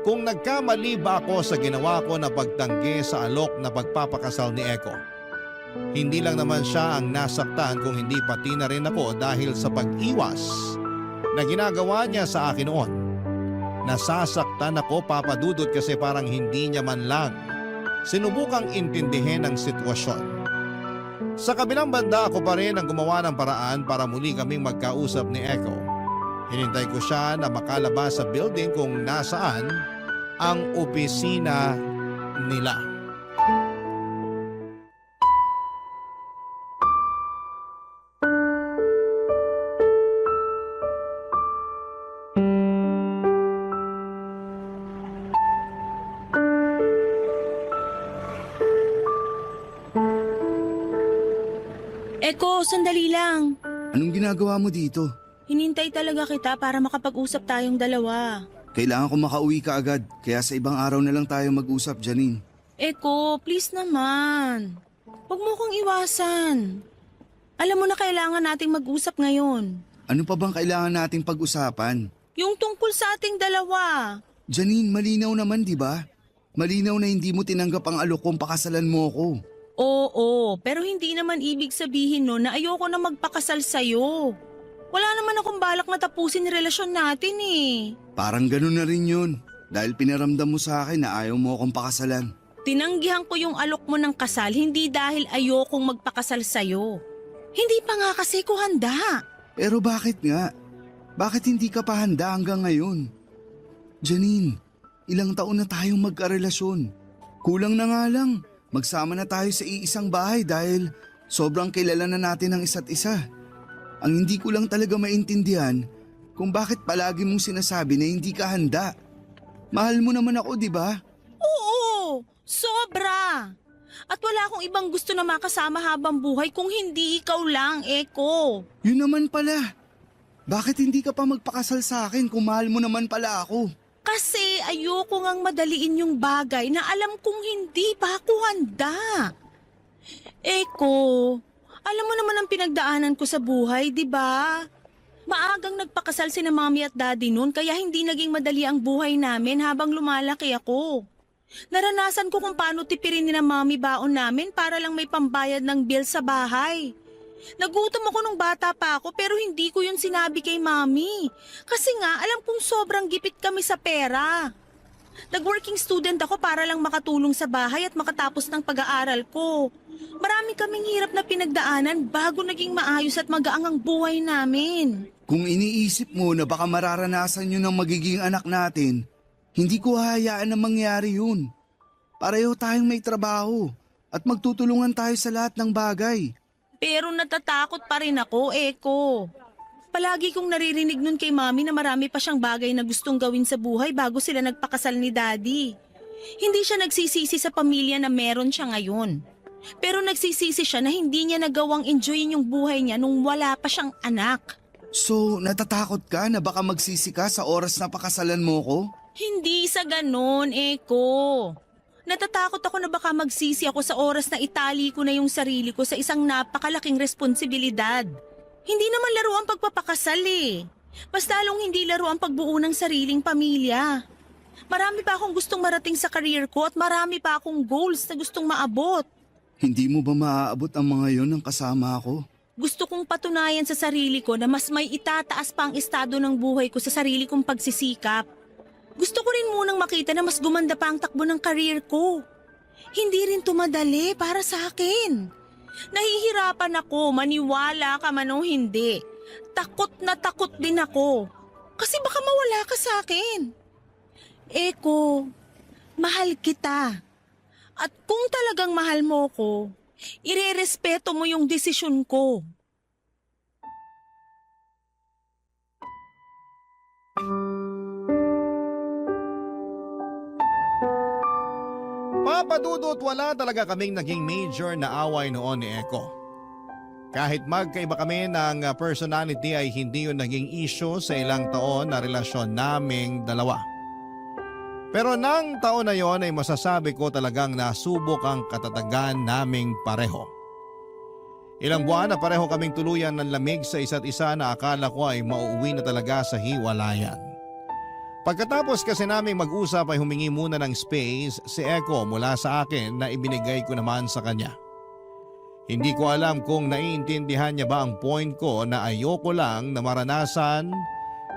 kung nagkamali ba ako sa ginawa ko na pagtanggi sa alok na pagpapakasal ni Eko. Hindi lang naman siya ang nasaktan kung hindi pati na rin ako dahil sa pag-iwas na ginagawa niya sa akin noon. Nasasaktan ako, Papa Dudut, kasi parang hindi niya man lang sinubukang intindihin ang sitwasyon. Sa kabilang banda ako pa rin ang gumawa ng paraan para muli kaming magkausap ni Echo. Hinintay ko siya na makalabas sa building kung nasaan ang opisina nila. Eko, sandali lang. Anong ginagawa mo dito? Hinintay talaga kita para makapag-usap tayong dalawa. Kailangan ko makauwi ka agad, kaya sa ibang araw na lang tayo mag-usap, Janine. Eko, please naman. Huwag mo kong iwasan. Alam mo na kailangan nating mag-usap ngayon. Ano pa bang kailangan nating pag-usapan? Yung tungkol sa ating dalawa. Janine, malinaw naman, di ba? Malinaw na hindi mo tinanggap ang alok kung pakasalan mo ko. Oo, pero hindi naman ibig sabihin no na ayoko na magpakasal sa'yo. Wala naman akong balak na tapusin yung relasyon natin eh. Parang ganun na rin yun. Dahil pinaramdam mo sa akin na ayaw mo akong pakasalan. Tinanggihan ko yung alok mo ng kasal hindi dahil ayokong magpakasal sa'yo. Hindi pa nga kasi ko handa. Pero bakit nga? Bakit hindi ka pa handa hanggang ngayon? Janine, ilang taon na tayong magkarelasyon. Kulang na nga lang. Magsama na tayo sa iisang bahay dahil sobrang kilala na natin ang isa't isa. Ang hindi ko lang talaga maintindihan kung bakit palagi mong sinasabi na hindi ka handa. Mahal mo naman ako, di ba? Oo, sobra. At wala akong ibang gusto na makasama habang buhay kung hindi ikaw lang, Eko. Yun naman pala. Bakit hindi ka pa magpakasal sa akin kung mahal mo naman pala ako? Kasi ayoko ngang madaliin yung bagay na alam kong hindi pa ako handa. Eko, alam mo naman ang pinagdaanan ko sa buhay, di ba? Maagang nagpakasal sina mami at daddy noon kaya hindi naging madali ang buhay namin habang lumalaki ako. Naranasan ko kung paano tipirin ni na mami baon namin para lang may pambayad ng bill sa bahay. Nagutom ako nung bata pa ako pero hindi ko yun sinabi kay mami. Kasi nga alam kong sobrang gipit kami sa pera. Nag-working student ako para lang makatulong sa bahay at makatapos ng pag-aaral ko. Marami kaming hirap na pinagdaanan bago naging maayos at magaang ang buhay namin. Kung iniisip mo na baka mararanasan yun ng magiging anak natin, hindi ko hahayaan na mangyari yun. Pareho tayong may trabaho at magtutulungan tayo sa lahat ng bagay. Pero natatakot pa rin ako, Eko. Palagi kong naririnig nun kay mami na marami pa siyang bagay na gustong gawin sa buhay bago sila nagpakasal ni daddy. Hindi siya nagsisisi sa pamilya na meron siya ngayon. Pero nagsisisi siya na hindi niya nagawang enjoyin yung buhay niya nung wala pa siyang anak. So, natatakot ka na baka magsisi ka sa oras na pakasalan mo ko? Hindi sa ganon, Eko. Natatakot ako na baka magsisi ako sa oras na itali ko na yung sarili ko sa isang napakalaking responsibilidad. Hindi naman laro ang pagpapakasal eh. Mas lalong hindi laro ang pagbuo ng sariling pamilya. Marami pa akong gustong marating sa career ko at marami pa akong goals na gustong maabot. Hindi mo ba maaabot ang mga yon ng kasama ko? Gusto kong patunayan sa sarili ko na mas may itataas pa ang estado ng buhay ko sa sarili kong pagsisikap. Gusto ko rin munang makita na mas gumanda pa ang takbo ng career ko. Hindi rin tumadali para sa akin. Nahihirapan ako, maniwala ka man o hindi. Takot na takot din ako. Kasi baka mawala ka sa akin. Eko, mahal kita. At kung talagang mahal mo ko, irerespeto mo yung desisyon ko. Papadudot wala talaga kaming naging major na away noon ni Eko. Kahit magkaiba kami ng personality ay hindi yun naging issue sa ilang taon na relasyon naming dalawa. Pero nang taon na yon ay masasabi ko talagang nasubok ang katatagan naming pareho. Ilang buwan na pareho kaming tuluyan ng lamig sa isa't isa na akala ko ay mauuwi na talaga sa hiwalayan. Pagkatapos kasi naming mag-usap ay humingi muna ng space si Eko mula sa akin na ibinigay ko naman sa kanya. Hindi ko alam kung naiintindihan niya ba ang point ko na ayoko lang na maranasan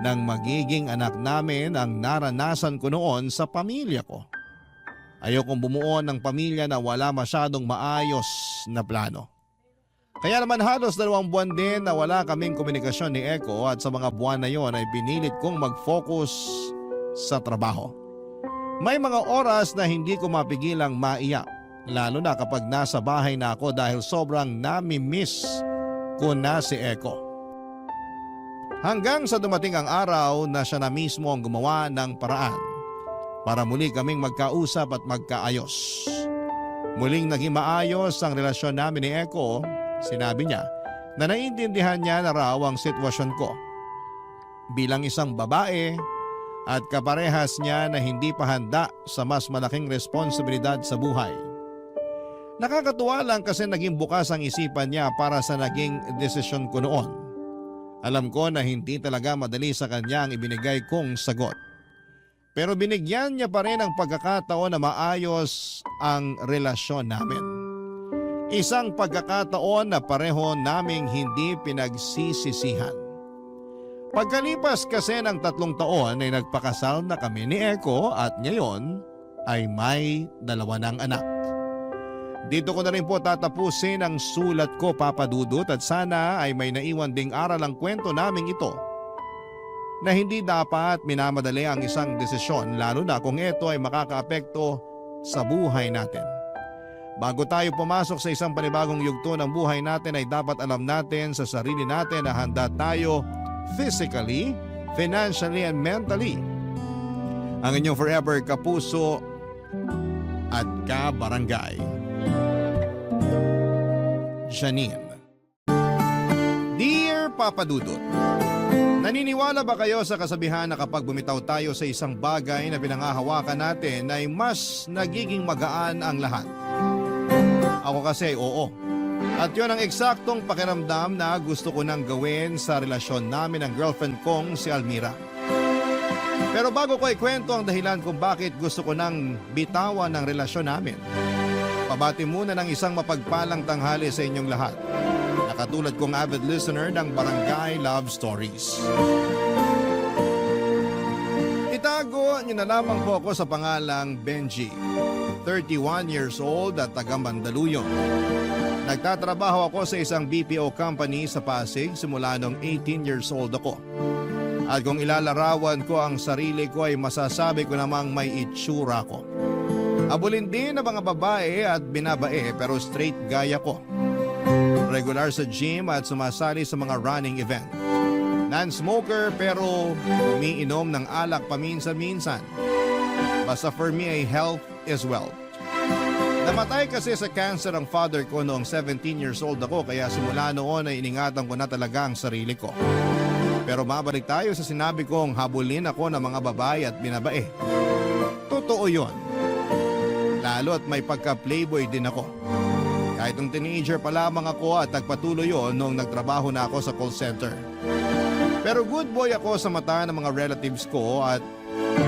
ng magiging anak namin ang naranasan ko noon sa pamilya ko. Ayokong bumuo ng pamilya na wala masyadong maayos na plano. Kaya naman halos 2 buwan din na wala kaming komunikasyon ni Echo at sa mga buwan na yon ay pinilit kong mag-focus sa trabaho. May mga oras na hindi ko mapigilang maiyak, lalo na kapag nasa bahay na ako dahil sobrang nami-miss ko na si Echo. Hanggang sa dumating ang araw na siya na mismo ang gumawa ng paraan para muli kaming magkausap at magkaayos. Muling naging maayos ang relasyon namin ni Echo. Sinabi niya na naiintindihan niya na raw ang sitwasyon ko bilang isang babae at kaparehas niya na hindi pa handa sa mas malaking responsibilidad sa buhay. Nakakatuwa lang kasi naging bukas ang isipan niya para sa naging desisyon ko noon. Alam ko na hindi talaga madali sa kanya ang ibinigay kong sagot. Pero binigyan niya pa rin ang pagkakataon na maayos ang relasyon namin. Isang pagkakataon na pareho naming hindi pinagsisisihan. Pagkalipas kasi ng 3 taon ay nagpakasal na kami ni Echo at ngayon ay may 2 ng anak. Dito ko na rin po tatapusin ang sulat ko, Papa Dudut, at sana ay may naiwan ding aral ang kwento naming ito na hindi dapat minamadali ang isang desisyon lalo na kung ito ay makakaapekto sa buhay natin. Bago tayo pumasok sa isang panibagong yugto ng buhay natin ay dapat alam natin sa sarili natin na handa tayo physically, financially, and mentally. Ang inyong forever kapuso at kabarangay, Janine. Dear Papa Dudut, naniniwala ba kayo sa kasabihan na kapag bumitaw tayo sa isang bagay na pinangahawakan natin ay mas nagiging magaan ang lahat? Ako kasi oo. At yun ang eksaktong pakiramdam na gusto ko nang gawin sa relasyon namin ng girlfriend kong si Almira. Pero bago ko ikwento ang dahilan kung bakit gusto ko nang bitawan ng relasyon namin, pabati muna ng isang mapagpalang tanghali sa inyong lahat. Nakatulad kong avid listener ng Barangay Love Stories. Itago niyo na lamang po ako sa pangalang Benji, 31 years old at taga Mandaluyong. Nagtatrabaho ako sa isang BPO company sa Pasig simula nung 18 years old ako. At kung ilalarawan ko ang sarili ko ay masasabi ko namang may itsura ko. Abulin din ng mga babae at binabae pero straight gaya ko. Regular sa gym at sumasali sa mga running event. Non-smoker pero umiinom ng alak paminsan-minsan. Basta for me ay health is wealth. Namatay kasi sa cancer ang father ko noong 17 years old ako kaya simula noon ay iningatan ko na talaga ang sarili ko. Pero mabalik tayo sa sinabi kong habulin ako ng mga babae at binabae. Totoo yon. Lalo at may pagka-playboy din ako. Kahit nung teenager pa lamang ako at nagpatuloy yon noong nagtrabaho na ako sa call center. Pero good boy ako sa mata ng mga relatives ko at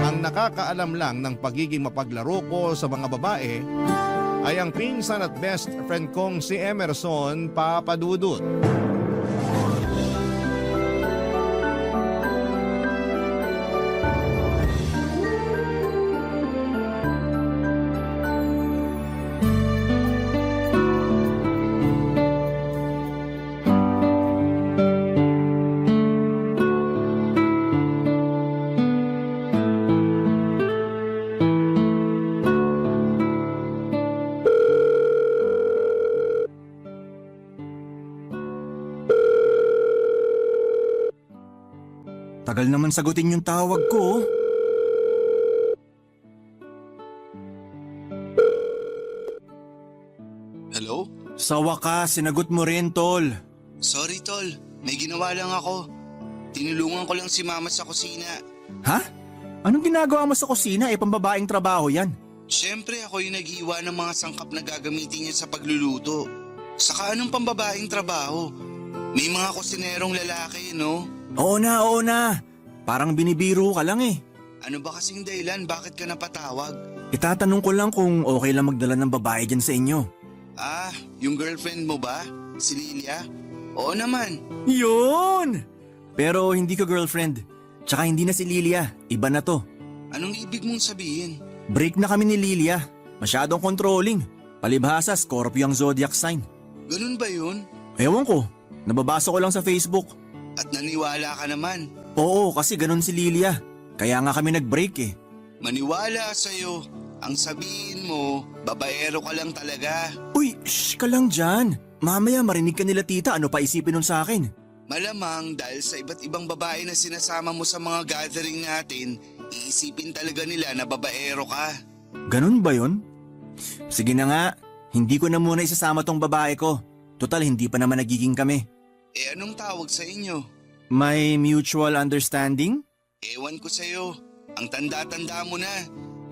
ang nakakaalam lang ng pagiging mapaglaro ko sa mga babae ay ang pinsan at best friend kong si Emerson, Papa Dudut. Tagal naman sagutin yung tawag ko. Hello? Sa wakas, sinagot mo rin, tol. Sorry, tol. May ginawa lang ako. Tinulungan ko lang si mama sa kusina. Ha? Anong ginagawa mo sa kusina? Pambabaeng trabaho yan. Siyempre ako yung naghiwa ng mga sangkap na gagamitin niya sa pagluluto. Saka anong pambabaeng trabaho? May mga kusinerong lalaki, no? Oo na. Parang binibiro ka lang eh. Ano ba kasing dahilan? Bakit ka napatawag? Itatanong ko lang kung okay lang magdala ng babae dyan sa inyo. Ah, yung girlfriend mo ba? Si Lilia? Oo naman. Yun! Pero hindi ko girlfriend. Tsaka hindi na si Lilia. Iba na to. Anong ibig mong sabihin? Break na kami ni Lilia. Masyadong controlling. Palibhasa, Scorpio ang zodiac sign. Ganun ba yun? Ewan ko, nababasa ko lang sa Facebook. At naniwala ka naman. Oo, kasi ganun si Lilia. Kaya nga kami nag-break eh. Maniwala sa'yo. Ang sabihin mo, babaero ka lang talaga. Uy, shh ka lang dyan. Mamaya marinig ka nila tita, ano pa isipin nun sa akin? Malamang dahil sa iba't ibang babae na sinasama mo sa mga gathering natin, iisipin talaga nila na babaero ka. Ganun ba yun? Sige na nga, hindi ko na muna isasama tong babae ko. Total, hindi pa naman nagiging kami. Eh anong tawag sa inyo? May mutual understanding? Ewan ko sa'yo. Ang tanda-tanda mo na.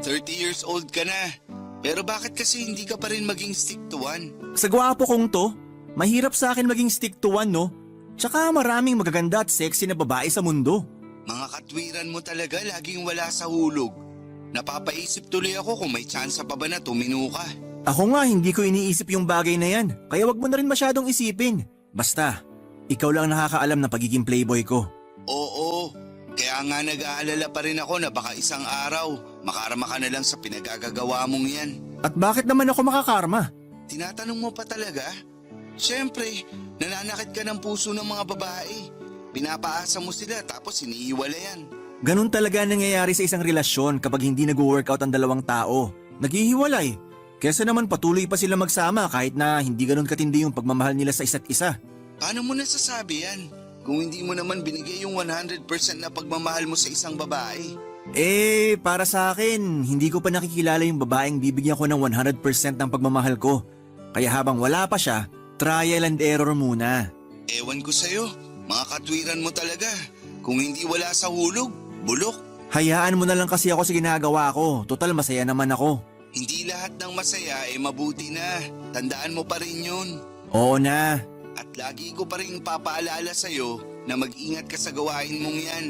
30 years old ka na. Pero bakit kasi hindi ka pa rin maging stick to one? Sa gwapo kong to, mahirap sa akin maging stick to one, no? Tsaka maraming magaganda at sexy na babae sa mundo. Mga katwiran mo talaga laging wala sa hulog. Napapaisip tuloy ako kung may tsansa pa ba na tumino ka. Ako nga, hindi ko iniisip yung bagay na yan. Kaya wag mo na rin masyadong isipin. Basta, ikaw lang nakakaalam ng pagiging playboy ko. Oo, kaya nga nag-aalala pa rin ako na baka isang araw makarama ka na lang sa pinagagagawa mong yan. At bakit naman ako makakarma? Tinatanong mo pa talaga? Siyempre, nananakit ka ng puso ng mga babae. Pinapaasa mo sila tapos iniiwalayan. Ganun talaga nangyayari sa isang relasyon kapag hindi nag-workout ang dalawang tao. Naghihiwalay. Kesa naman patuloy pa sila magsama kahit na hindi ganun katindi yung pagmamahal nila sa isa't isa. Paano mo nasasabi yan? Kung hindi mo naman binigay yung 100% na pagmamahal mo sa isang babae. Para sa akin, hindi ko pa nakikilala yung babaeng bibigyan ko ng 100% ng pagmamahal ko. Kaya habang wala pa siya, trial and error muna. Ewan ko sa'yo, mga katwiran mo talaga. Kung hindi wala sa hulog, bulok. Hayaan mo na lang kasi ako sa ginagawa ko. Total masaya naman ako. Hindi lahat ng masaya ay mabuti na. Tandaan mo pa rin yun. Oo na. At lagi ko pa rin papaalala sa'yo na mag-ingat ka sa gawain mong yan.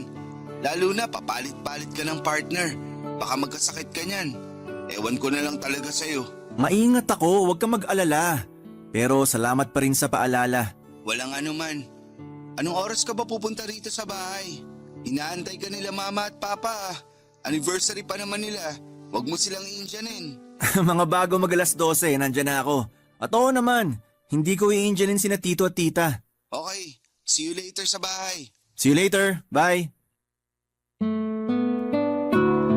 Lalo na papalit-palit ka ng partner. Baka magkasakit ka niyan. Ewan ko na lang talaga sa'yo. Maingat ako, huwag kang mag-alala. Pero salamat pa rin sa paalala. Walang anuman. Anong oras ka ba pupunta rito sa bahay? Inaantay ka nila mama at papa. Anniversary pa naman nila. Huwag mo silang iinjanin. Mga bago mag-alas 12, nandyan na ako. At oo naman, hindi ko i-injanin sina tito at tita. Okay, see you later sa bahay. See you later, bye.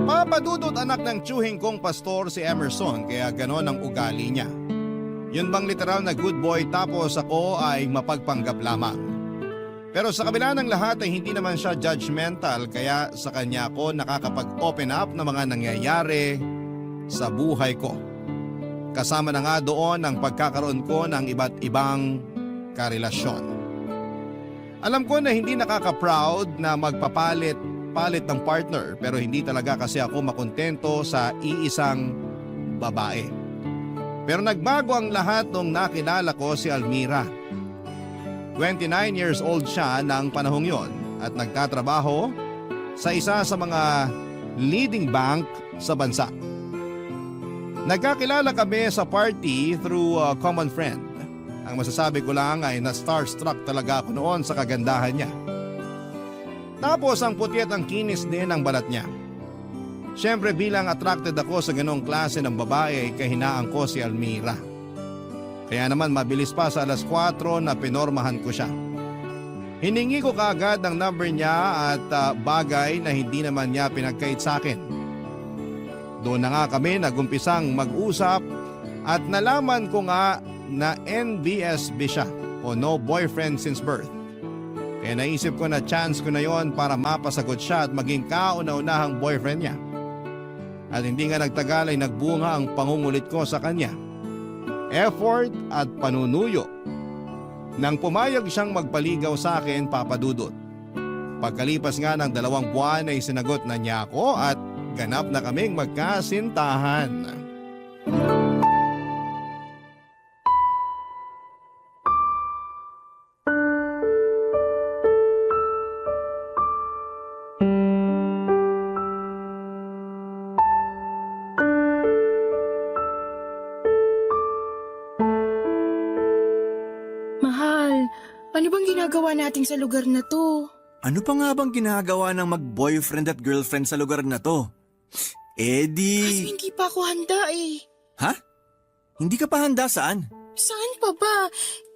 Papadudot anak ng tiyuhing kong pastor si Emerson kaya ganon ang ugali niya. Yun bang literal na good boy tapos ako ay mapagpanggap lamang. Pero sa kabila ng lahat ay hindi naman siya judgmental kaya sa kanya ako nakakapag-open up ng mga nangyayari sa buhay ko. Kasama na nga doon ang pagkakaroon ko ng iba't ibang karelasyon. Alam ko na hindi nakaka-proud na magpapalit ng partner pero hindi talaga kasi ako makontento sa iisang babae. Pero nagbago ang lahat nung nakilala ko si Almira. 29 years old siya ng panahong yon at nagtatrabaho sa isa sa mga leading bank sa bansa. Nagkakilala kami sa party through a common friend. Ang masasabi ko lang ay na-starstruck talaga ako noon sa kagandahan niya. Tapos ang puti at ang kinis din ang balat niya. Siyempre bilang attracted ako sa ganong klase ng babae ay kahinaan ko si Almira. Kaya naman mabilis pa sa alas 4 na pinormahan ko siya. Hiningi ko kaagad ang number niya at bagay na hindi naman niya pinagkait sa akin. Doon na nga kami nagumpisang mag-usap at nalaman ko nga na NBSB siya o no boyfriend since birth. Kaya naisip ko na chance ko na yon para mapasagot siya at maging kauna-unahang boyfriend niya. At hindi nga nagtagal ay nagbunga ang pangungulit ko sa kanya. Effort at panunuyo. Nang pumayag siyang magpaligaw sa akin, papadudot. Pagkalipas nga ng 2 buwan ay sinagot na niya ako at ganap na kaming magkasintahan. Mahal, ano bang ginagawa natin sa lugar na to? Ano pa nga bang ginagawa ng mag-boyfriend at girlfriend sa lugar na to? Kaso Eddie! hindi pa ako handa eh. Ha? Hindi ka pa handa saan? Saan pa ba?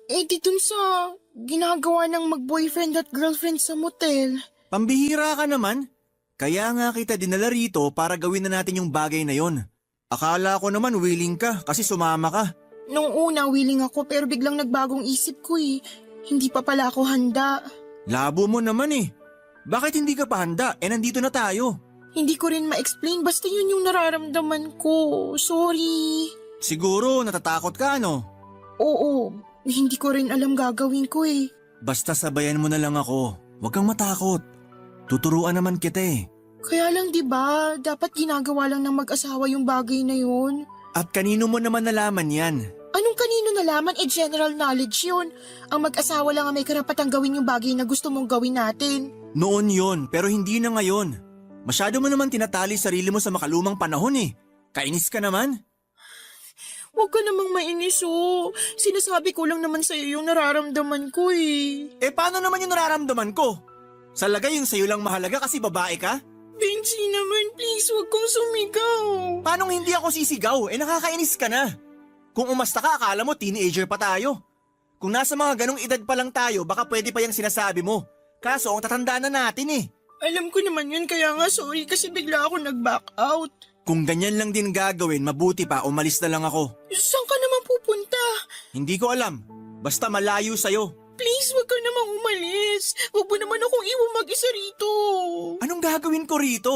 di dun sa ginagawa ng mag-boyfriend at girlfriend sa motel. Pambihira ka naman. Kaya nga kita dinala rito para gawin na natin yung bagay na yon. Akala ko naman willing ka kasi sumama ka. Nung una, willing ako pero biglang nagbagong isip ko eh. Hindi pa pala ako handa. Labo mo naman eh. Bakit hindi ka pa handa? Nandito na tayo. Hindi ko rin ma-explain basta yun yung nararamdaman ko. Sorry. Siguro natatakot ka no? Oo, hindi ko rin alam gagawin ko eh. Basta sabayan mo na lang ako. Huwag kang matakot. Tuturuan naman kita eh. Kaya lang 'di ba, dapat ginagawa lang ng mag-asawa yung bagay na yun. At kanino mo naman nalaman yan? Anong kanino nalaman? General knowledge yun. Ang mag-asawa lang ang may karapatang gawin yung bagay na gusto mong gawin natin. Noon yon, pero hindi na ngayon. Masyado mo naman tinatali sarili mo sa makalumang panahon eh. Kainis ka naman. Huwag ka namang mainis oh. Sinasabi ko lang naman sa'yo yung nararamdaman ko eh. Paano naman yung nararamdaman ko? Sa lagay yung sa'yo lang mahalaga kasi babae ka? Benji naman, please, huwag kong sumigaw. Paano hindi ako sisigaw? Nakakainis ka na. Kung umasta ka, akala mo teenager pa tayo. Kung nasa mga ganong edad pa lang tayo, baka pwede pa yung sinasabi mo. Kaso ang tatanda na natin eh. Alam ko naman yun, kaya nga sorry kasi bigla ako nag-back out. Kung ganyan lang din gagawin, mabuti pa umalis na lang ako. Saan ka naman pupunta? Hindi ko alam. Basta malayo sa'yo. Please, wag ka namang umalis. Wag mo naman akong iwan mag-isa rito. Anong gagawin ko rito?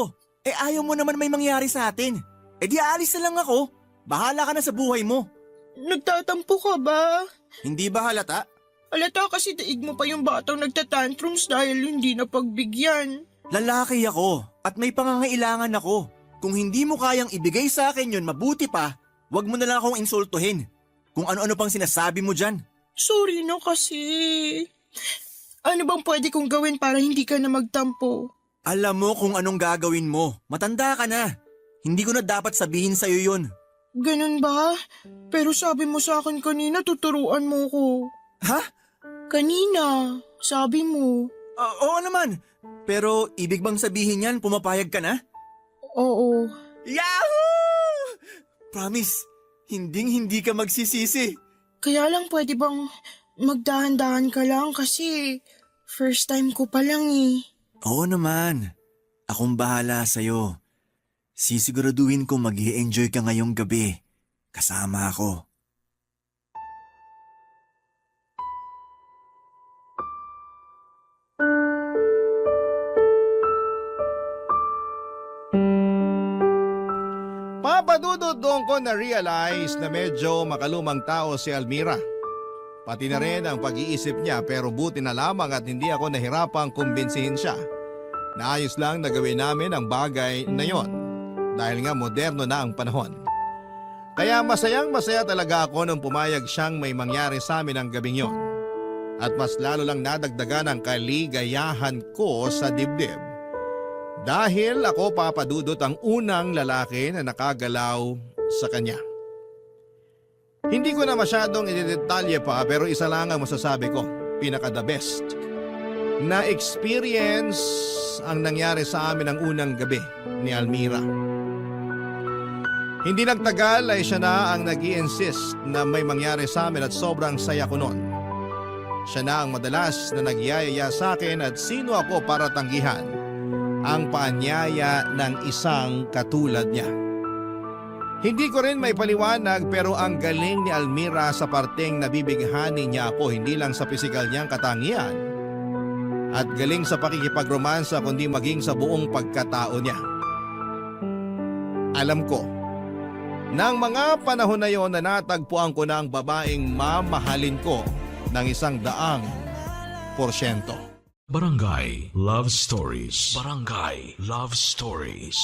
Ayaw mo naman may mangyari sa atin. Di aalis na lang ako. Bahala ka na sa buhay mo. Nagtatampo ka ba? Hindi ba halata? Halata kasi daig mo pa yung batang nagtatantrums dahil hindi na pagbigyan. Lalaki ako at may pangangailangan ako. Kung hindi mo kayang ibigay sa akin yun, mabuti pa, wag mo na lang akong insultuhin. Kung ano-ano pang sinasabi mo dyan. Sorry no kasi. Ano bang pwede kong gawin para hindi ka na magtampo? Alam mo kung anong gagawin mo. Matanda ka na. Hindi ko na dapat sabihin sa'yo yun. Ganun ba? Pero sabi mo sa akin kanina tuturuan mo ko. Ha? Kanina, sabi mo. Oo naman. Pero ibig bang sabihin yan, pumapayag ka na? Oo. Yahoo! Promise, hindi ka magsisisi. Kaya lang pwede bang magdahan-dahan ka lang kasi first time ko pa lang eh. Oo naman. Akong bahala sa'yo. Sisiguraduhin ko mag-i-enjoy ka ngayong gabi. Kasama ako. Papadudod doon ko na-realize na medyo makalumang tao si Almira. Pati na rin ang pag-iisip niya pero buti na lamang at hindi ako nahirapang kumbinsihin siya. Naayos lang na gawin namin ang bagay na yon dahil nga moderno na ang panahon. Kaya masayang-masaya talaga ako nung pumayag siyang may mangyari sa amin ang gabing yon. At mas lalo lang nadagdagan ang kaligayahan ko sa dibdib. Dahil ako papadudot ang unang lalaki na nakagalaw sa kanya. Hindi ko na masyadong idedetalye pa pero isa lang ang masasabi ko, pinaka the best. Na experience ang nangyari sa amin ang unang gabi ni Almira. Hindi nagtagal ay siya na ang nag-i-insist na may mangyari sa amin at sobrang saya ko noon. Siya na ang madalas na nagyayaya sa akin at sino ako para tanggihan ang paanyaya ng isang katulad niya. Hindi ko rin may paliwanag pero ang galing ni Almira sa parteng nabibighani niya ako hindi lang sa pisikal niyang katangian at galing sa pakikipagromansa kundi maging sa buong pagkatao niya. Alam ko, nang mga panahon na yon na natagpuan ko na ang babaeng mamahalin ko ng 100%. Barangay Love Stories. Barangay Love Stories.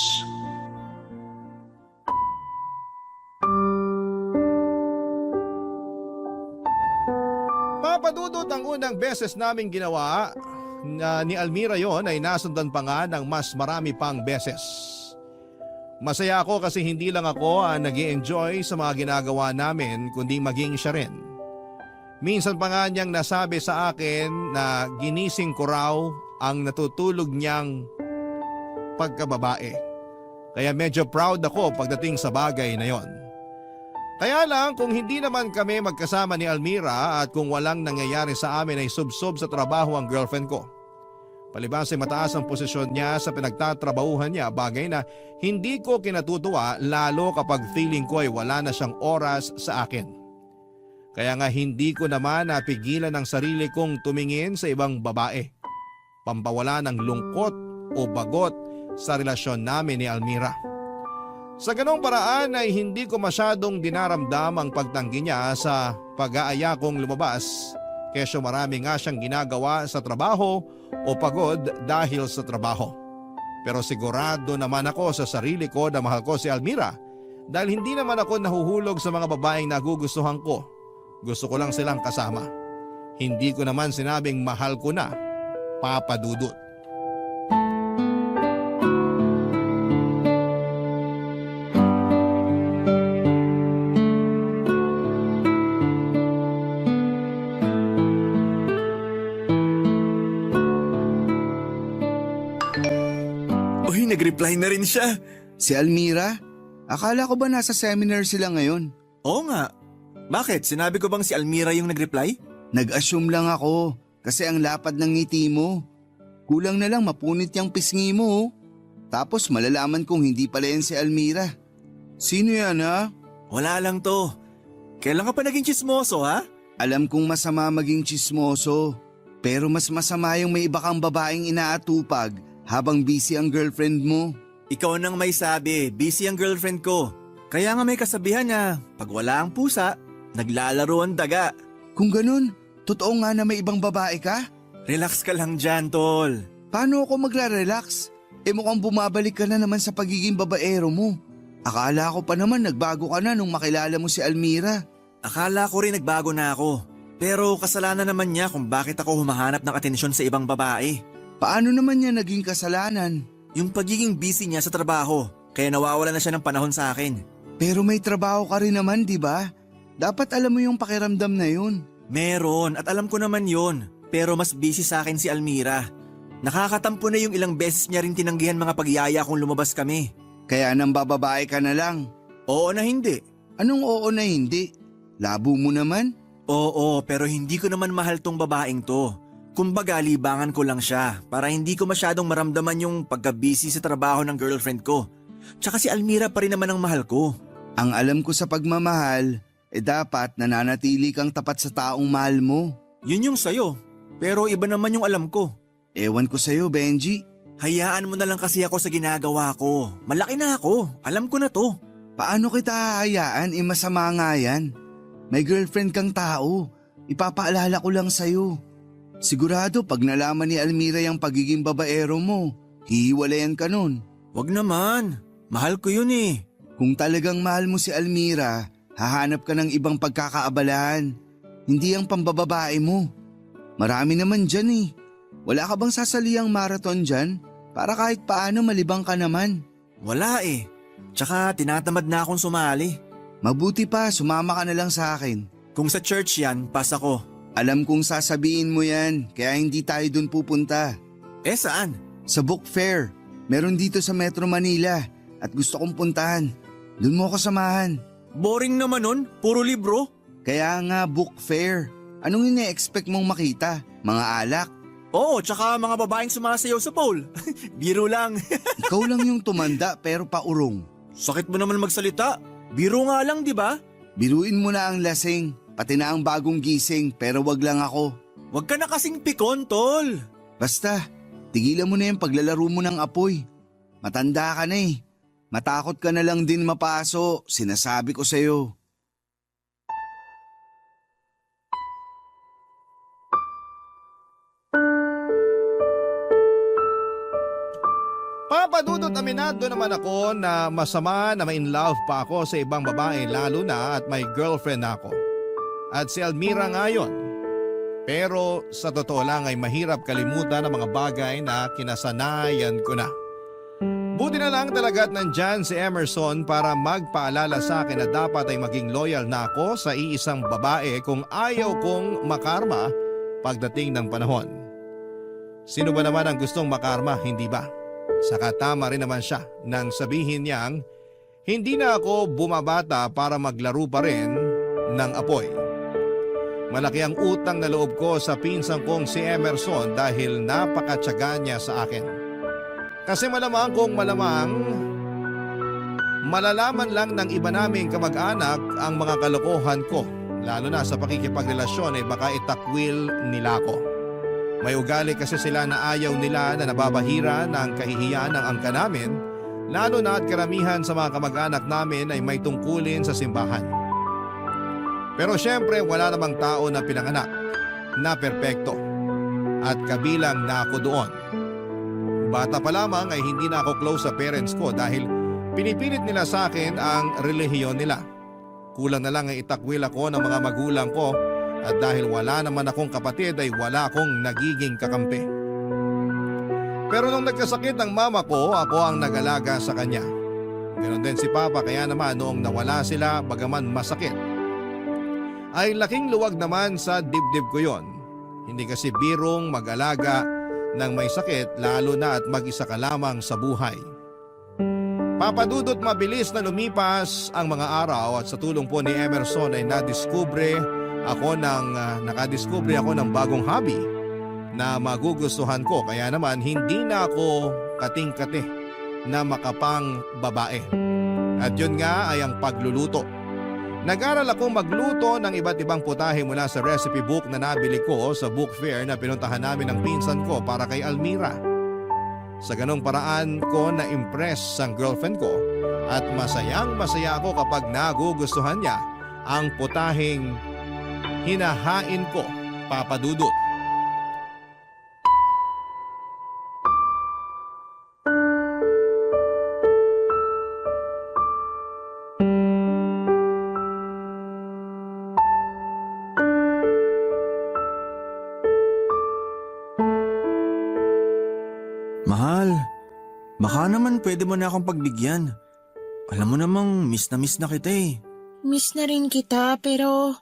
Papadudot ang unang beses naming ginawa na ni Almira yon ay nasundan pa nga ng mas marami pang beses. Masaya ako kasi hindi lang ako ang nag-i-enjoy sa mga ginagawa namin kundi maging siya rin. Minsan pa nga niyang nasabi sa akin na ginising ko raw ang natutulog niyang pagkababae. Kaya medyo proud ako pagdating sa bagay na yon. Kaya lang kung hindi naman kami magkasama ni Almira at kung walang nangyayari sa amin ay subsob sa trabaho ang girlfriend ko. Palibhas ay mataas ang posisyon niya sa pinagtatrabahuhan niya, bagay na hindi ko kinatutuwa lalo kapag feeling ko ay wala na siyang oras sa akin. Kaya nga hindi ko naman napigilan ang sarili kong tumingin sa ibang babae. Pampawala ng lungkot o bagot sa relasyon namin ni Almira. Sa ganong paraan ay hindi ko masyadong dinaramdam ang pagtanggi niya sa pag-aaya kong lumabas, kesyo marami nga siyang ginagawa sa trabaho o pagod dahil sa trabaho. Pero sigurado naman ako sa sarili ko na mahal ko si Almira dahil hindi naman ako nahuhulog sa mga babaeng nagugustuhan ko. Gusto ko lang silang kasama. Hindi ko naman sinabing mahal ko na, Papa Dudut. Uy, nag-reply na rin siya. Si Almira? Akala ko ba nasa seminar sila ngayon? Oo nga. Bakit? Sinabi ko bang si Almira yung nag-reply? Nag-assume lang ako kasi ang lapad ng ngiti mo. Kulang na lang mapunit yung pisngi mo. Oh. Tapos malalaman kong hindi pala yan si Almira. Sino yan ha? Wala lang to. Kailan ka pa naging chismoso ha? Alam kong masama maging tsismoso. Pero mas masama yung may iba kang babaeng inaatupag habang busy ang girlfriend mo. Ikaw nang may sabi, busy ang girlfriend ko. Kaya nga may kasabihan na, pag wala ang pusa, naglalaro ang daga. Kung ganun, totoo nga na may ibang babae ka? Relax ka lang dyan, tol. Paano ako magre-relax? Mukhang bumabalik ka na naman sa pagiging babaero mo. Akala ko pa naman nagbago ka na nung makilala mo si Almira. Akala ko rin nagbago na ako. Pero kasalanan naman niya kung bakit ako humahanap ng atensyon sa ibang babae. Paano naman niya naging kasalanan? Yung pagiging busy niya sa trabaho, kaya nawawala na siya ng panahon sa akin. Pero may trabaho ka rin naman, di ba? Dapat alam mo yung pakiramdam na yun. Meron at alam ko naman yon. Pero mas busy sa akin si Almira. Nakakatampo na yung ilang beses niya rin tinanggihan mga pagyaya kung lumabas kami. Kaya nang bababae ka na lang. Oo na hindi. Anong oo na hindi? Labo mo naman? Oo, pero hindi ko naman mahal tong babaeng to. Kumbaga libangan ko lang siya para hindi ko masyadong maramdaman yung pagka-busy sa trabaho ng girlfriend ko. Tsaka si Almira pa rin naman ang mahal ko. Ang alam ko sa pagmamahal, dapat nananatili kang tapat sa taong mahal mo. Yun yung sayo, pero iba naman yung alam ko. Ewan ko sa'yo, Benji. Hayaan mo na lang kasi ako sa ginagawa ko. Malaki na ako, alam ko na to. Paano kita hahayaan? Masama nga yan. May girlfriend kang tao. Ipapaalala ko lang sa'yo. Sigurado pag nalaman ni Almira yung pagiging babaero mo, hihiwalayan ka nun. Wag naman, mahal ko yun eh. Kung talagang mahal mo si Almira, hahanap ka ng ibang pagkakaabalahan. Hindi ang pambababae mo. Marami naman dyan eh. Wala ka bang sasaliyang marathon dyan? Para kahit paano malibang ka naman. Wala eh. Tsaka tinatamad na akong sumali. Mabuti pa, sumama ka na lang sa akin. Kung sa church yan, pas ako. Alam kong sasabihin mo yan, kaya hindi tayo dun pupunta. Eh saan? Sa book fair. Meron dito sa Metro Manila at gusto kong puntahan. Dun mo ako samahan. Boring naman nun, puro libro. Kaya nga book fair. Anong ine-expect mong makita? Mga alak? Oo, tsaka mga babaeng sumasayaw sa pole. Biro lang. Ikaw lang yung tumanda pero paurong. Sakit mo naman magsalita. Biro nga lang, di ba? Biruin mo na ang lasing, pati na ang bagong gising pero wag lang ako. Wag ka na kasing pikon, tol. Basta, tigilan mo na yung paglalaro mo ng apoy. Matanda ka na eh. Matakot ka na lang din mapaso, sinasabi ko sa'yo. Papadudot aminado naman ako na masama na ma-in love pa ako sa ibang babae lalo na at may girlfriend na ako. At si Almira nga yun. Pero sa totoo lang ay mahirap kalimutan ang mga bagay na kinasanayan ko na. Buti na lang talaga at nandyan si Emerson para magpaalala sa akin na dapat ay maging loyal na ako sa iisang babae kung ayaw kong makarma pagdating ng panahon. Sino ba naman ang gustong makarma, hindi ba? Saka tama rin naman siya nang sabihin niyang Hindi na ako bumabata para maglaro pa rin ng apoy. Malaki ang utang na loob ko sa pinsan kong si Emerson dahil napakatyaga niya sa akin. Kasi malamang kung malamang, malalaman lang ng iba naming kamag-anak ang mga kalokohan ko. Lalo na sa pakikipagrelasyon ay baka itakwil nila ako. May ugali kasi sila na ayaw nila na nababahira ng kahihiyan ng angka namin, lalo na at karamihan sa mga kamag-anak namin ay may tungkulin sa simbahan. Pero syempre wala namang tao na pinanganak na perpekto at kabilang na ako doon. Bata pa lamang ay hindi na ako close sa parents ko dahil pinipilit nila sa akin ang relihiyon nila. Kulang na lang ay itakwil ako ng mga magulang ko at dahil wala naman akong kapatid ay wala akong nagiging kakampi. Pero nung nagkasakit ang mama ko, ako ang nag-alaga sa kanya. Ganon din si Papa kaya naman noong nawala sila bagaman masakit, ay laking luwag naman sa dibdib ko yon. Hindi kasi birong mag-alaga ng may sakit lalo na at mag-isa ka lamang sa buhay. Papadudot mabilis na lumipas ang mga araw at sa tulong po ni Emerson ay nakadiskubre ako ng bagong hobby na magugustuhan ko kaya naman hindi na ako kating-kate na makapang babae. At yun nga ay ang pagluluto. Nag-aral akong magluto ng iba't ibang putahe mula sa recipe book na nabili ko sa book fair na pinuntahan namin ng pinsan ko para kay Almira. Sa ganong paraan ko na-impress ang girlfriend ko at masayang-masaya ako kapag nagugustuhan niya ang putaheng hinahain ko, Papa Dudut. Mahal, baka naman pwede mo na akong pagbigyan. Alam mo namang miss na kita eh. Miss na rin kita pero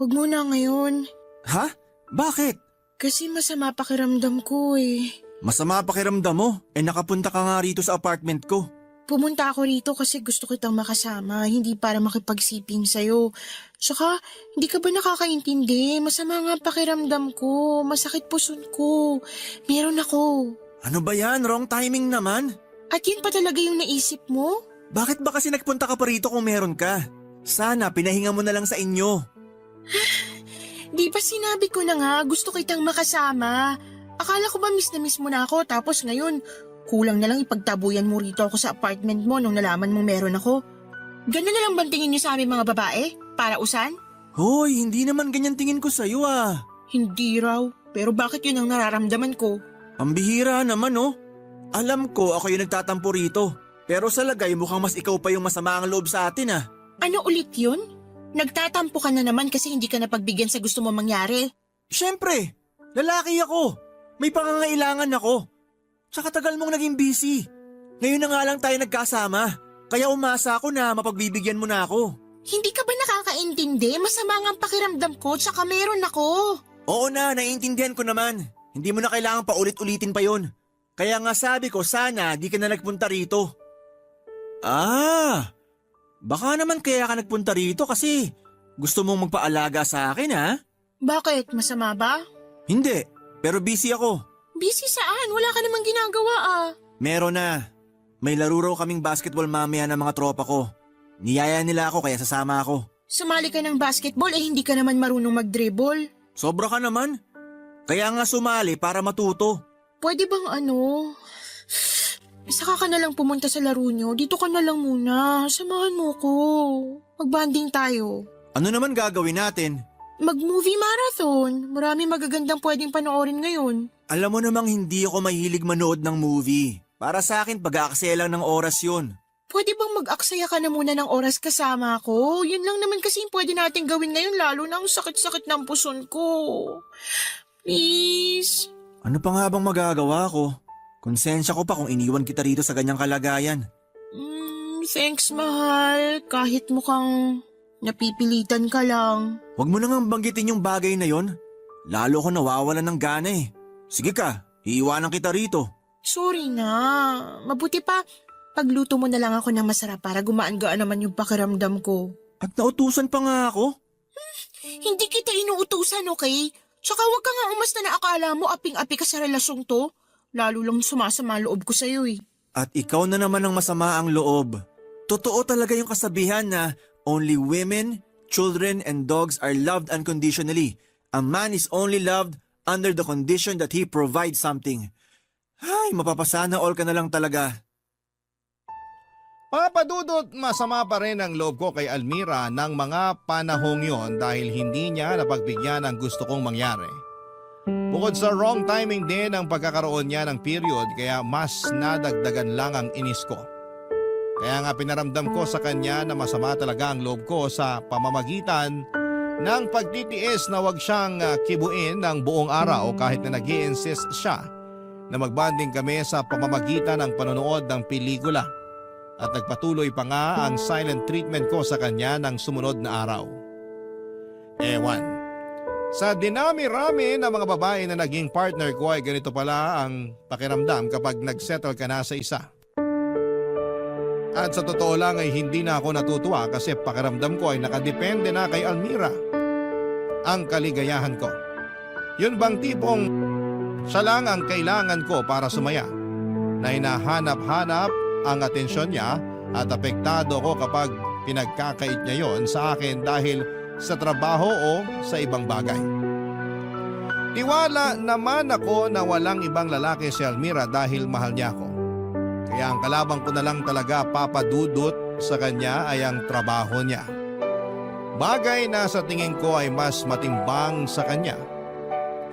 wag mo na ngayon. Ha? Bakit? Kasi masama pakiramdam ko eh. Masama pakiramdam mo? Nakapunta ka nga rito sa apartment ko. Pumunta ako rito kasi gusto kitang makasama, hindi para makipagsiping sa'yo. Tsaka, hindi ka ba nakakaintindi? Masama nga pakiramdam ko, masakit puson ko. Meron ako. Ano ba yan? Wrong timing naman. At yun pa talaga yung naisip mo? Bakit ba kasi nagpunta ka pa rito kung meron ka? Sana pinahinga mo na lang sa inyo. Di ba sinabi ko na nga gusto kitang makasama? Akala ko ba miss mo na ako tapos ngayon kulang na lang ipagtabuyan mo rito ako sa apartment mo nung nalaman mong meron ako? Ganun na lang bang tingin niyo sa aming mga babae? Para usan? Hoy, hindi naman ganyan tingin ko sa'yo ah. Hindi raw. Pero bakit yun ang nararamdaman ko? Ang bihira naman oh. Alam ko ako yung nagtatampo rito. Pero sa lagay mukhang mas ikaw pa yung masama ang loob sa atin ah. Ano ulit yun? Nagtatampo ka na naman kasi hindi ka napagbigyan sa gusto mo mangyari. Siyempre, lalaki ako. May pangangailangan ako. Tsaka tagal mong naging busy. Ngayon na nga lang tayo nagkasama. Kaya umasa ako na mapagbibigyan mo na ako. Hindi ka ba nakakaintindi? Masama nga ang pakiramdam ko tsaka meron ako. Oo na, naiintindihan ko naman. Hindi mo na kailangan paulit-ulitin pa yon. Kaya nga sabi ko sana di ka na nagpunta rito. Ah, baka naman kaya ka nagpunta rito kasi gusto mong magpaalaga sa akin ha? Bakit? Masama ba? Hindi, pero busy ako. Busy saan? Wala ka namang ginagawa ah. Meron na. May laro raw kaming basketball mamaya ng mga tropa ko. Niyaya nila ako kaya sasama ako. Sumali ka ng basketball eh hindi ka naman marunong mag-dribble. Sobra ka naman. Kaya nga sumali para matuto. Pwede bang saka ka na lang pumunta sa laro nyo. Dito ka na lang muna. Samahan mo ko. Mag-banding tayo. Ano naman gagawin natin? Mag-movie marathon. Marami magagandang pwedeng panoorin ngayon. Alam mo namang hindi ako mahilig manood ng movie. Para sa akin, pag-aaksaya lang ng oras yun. Pwede bang mag-aksaya ka na muna ng oras kasama ko? Yun lang naman kasi yung pwede natin gawin ngayon lalo na ang sakit-sakit ng puson ko. Please. Ano pa nga bang magagawa ko? Konsensya ko pa kung iniwan kita rito sa ganyang kalagayan. Thanks, mahal. Kahit mukhang napipilitan ka lang. Huwag mo nang banggitin yung bagay na yon. Lalo ko nawawalan ng gana eh. Sige ka, iiwanan kita rito. Sorry na. Mabuti pa, Pagluto mo na lang ako ng masarap para gumaan-gaan naman yung pakiramdam ko. At nautusan pa nga ako. Hindi kita inuutusan, okay? Tsaka huwag ka nga umasta na akala mo aping-api ka sa relasyong to. Lalo lang sumasama loob ko sa'yo eh. At ikaw na naman ang masama ang loob. Totoo talaga yung kasabihan na only women, children, and dogs are loved unconditionally. A man is only loved under the condition that he provides something. Ay, mapapasana all ka na lang talaga. Papadudot, masama pa rin ang loob ko kay Almira ng mga panahong yon dahil hindi niya napagbigyan ang gusto kong mangyari. Bukod sa wrong timing din ang pagkakaroon niya ng period kaya mas nadagdagan lang ang inis ko. Kaya nga pinaramdam ko sa kanya na masama talaga ang loob ko sa pamamagitan ng pagtitiis na wag siyang kibuin ng buong araw kahit na nag-i-insist siya na magbanding kami sa pamamagitan ng panonood ng pelikula. At nagpatuloy pa nga ang silent treatment ko sa kanya ng sumunod na araw. Ewan. Sa dinami-rami ng mga babae na naging partner ko ay ganito pala ang pakiramdam kapag nagsettle ka na sa isa. At sa totoo lang ay hindi na ako natutuwa kasi pakiramdam ko ay nakadepende na kay Almira ang kaligayahan ko. Yun bang tipong siya lang ang kailangan ko para sumaya, na hinahanap-hanap ang atensyon niya at apektado ko kapag pinagkakait niya yon sa akin dahil sa trabaho o sa ibang bagay. Tiwala naman ako na walang ibang lalaki si Almira dahil mahal niya ako. Kaya ang kalabang ko na lang talaga papadudot sa kanya ay ang trabaho niya. Bagay na sa tingin ko ay mas matimbang sa kanya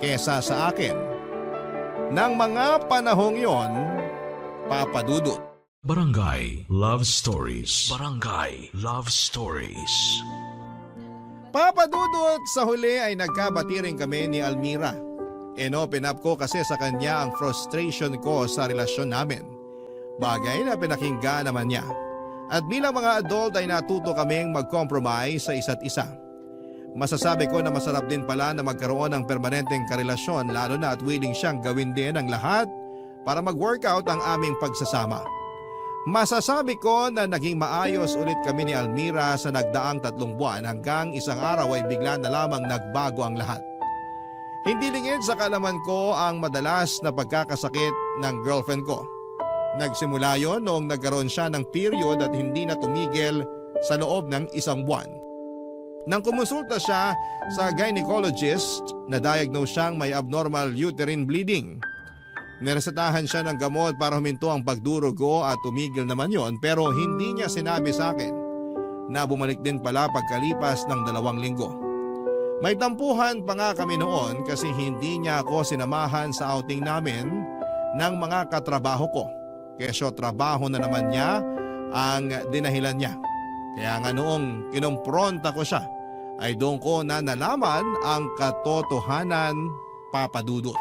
kesa sa akin. Nang mga panahong yon, papadudot. Barangay Love Stories. Barangay Love Stories. Papadudot, sa huli ay nagkabati rin kami ni Almira. Inopen up ko kasi sa kanya ang frustration ko sa relasyon namin. Bagay na pinakinggan naman niya. At bilang mga adult ay natuto kaming mag-compromise sa isa't isa. Masasabi ko na masarap din pala na magkaroon ng permanenteng karelasyon lalo na at willing siyang gawin din ang lahat para mag-workout ang aming pagsasama. Masasabi ko na naging maayos ulit kami ni Almira sa nagdaang 3 buwan hanggang isang araw ay bigla na lamang nagbago ang lahat. Hindi lingid sa kalaman ko ang madalas na pagkakasakit ng girlfriend ko. Nagsimula yon noong nagkaroon siya ng period at hindi na tumigil sa loob ng 1 buwan. Nang kumonsulta siya sa gynecologist, na-diagnose siyang may abnormal uterine bleeding. Niresetahan siya ng gamot para huminto ang pagdurugo at tumigil naman yon pero hindi niya sinabi sa akin na bumalik din pala pagkalipas ng 2 linggo. May tampuhan pa nga kami noon kasi hindi niya ako sinamahan sa outing namin ng mga katrabaho ko. Kesyo trabaho na naman niya ang dinahilan niya. Kaya nga noong kinompronta ko siya ay doon ko na nalaman ang katotohanan, papadudot.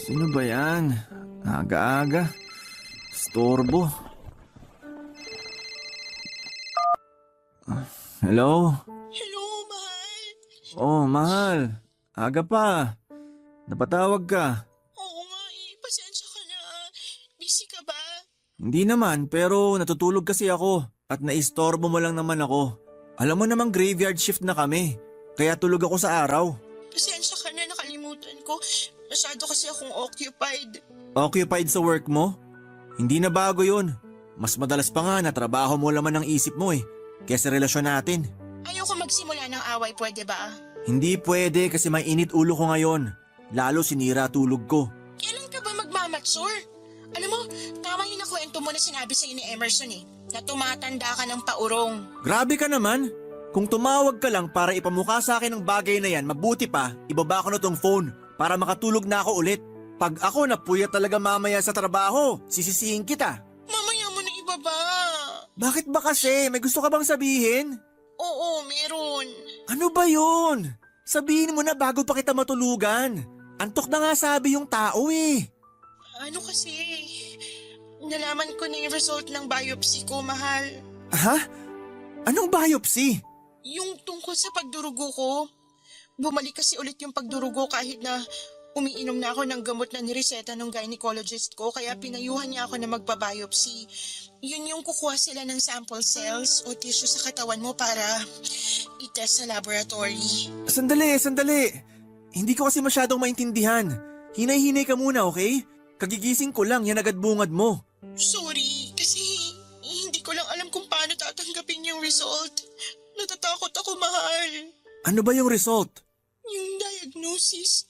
Sino ba yan? Aga-aga. Storbo. Hello? Hello, mahal. Oh, mahal. Aga pa. Napatawag ka. Oo nga pasensya ka na. Busy ka ba? Hindi naman, pero natutulog kasi ako. At naistorbo mo lang naman ako. Alam mo namang graveyard shift na kami. Kaya tulog ako sa araw. Pasensya ka na, nakalimutan ko. Masyado kasi akong occupied. Occupied sa work mo? Hindi na bago yun. Mas madalas pa nga na trabaho mo laman ng isip mo kesa relasyon natin. Ayoko magsimula ng away, pwede ba? Hindi pwede kasi may init ulo ko ngayon. Lalo sinira tulog ko. Kailan ka ba magmamature? Alam mo, tama yung nakwento mo na sinabi sa'yo ni Emerson na tumatanda ka ng paurong. Grabe ka naman. Kung tumawag ka lang para ipamukha sa akin ng bagay na yan, mabuti pa, ibaba ko na tong phone para makatulog na ako ulit. Pag ako napuyat talaga mamaya sa trabaho, sisisihin kita. Mamaya mo na ibaba. Bakit ba kasi? May gusto ka bang sabihin? Oo, meron. Ano ba yun? Sabihin mo na bago pa kita matulugan. Antok na nga sabi yung tao eh. Ano kasi, nalaman ko na yung result ng biopsy ko, mahal. Ha? Anong biopsy? Yung tungkol sa pagdurugo ko. Bumalik kasi ulit yung pagdurugo kahit na umiinom na ako ng gamot na nireseta ng gynecologist ko, kaya pinayuhan niya ako na magpa-biopsy. Yun yung kukuha sila ng sample cells o tissue sa katawan mo para itest sa laboratory. Sandali. Hindi ko kasi masyadong maintindihan. Hinay-hinay ka muna, okay? Kagigising ko lang, yan agad bungad mo. Sorry, kasi hindi ko lang alam kung paano tatanggapin yung result. Natatakot ako, mahal. Ano ba yung result? Yung diagnosis,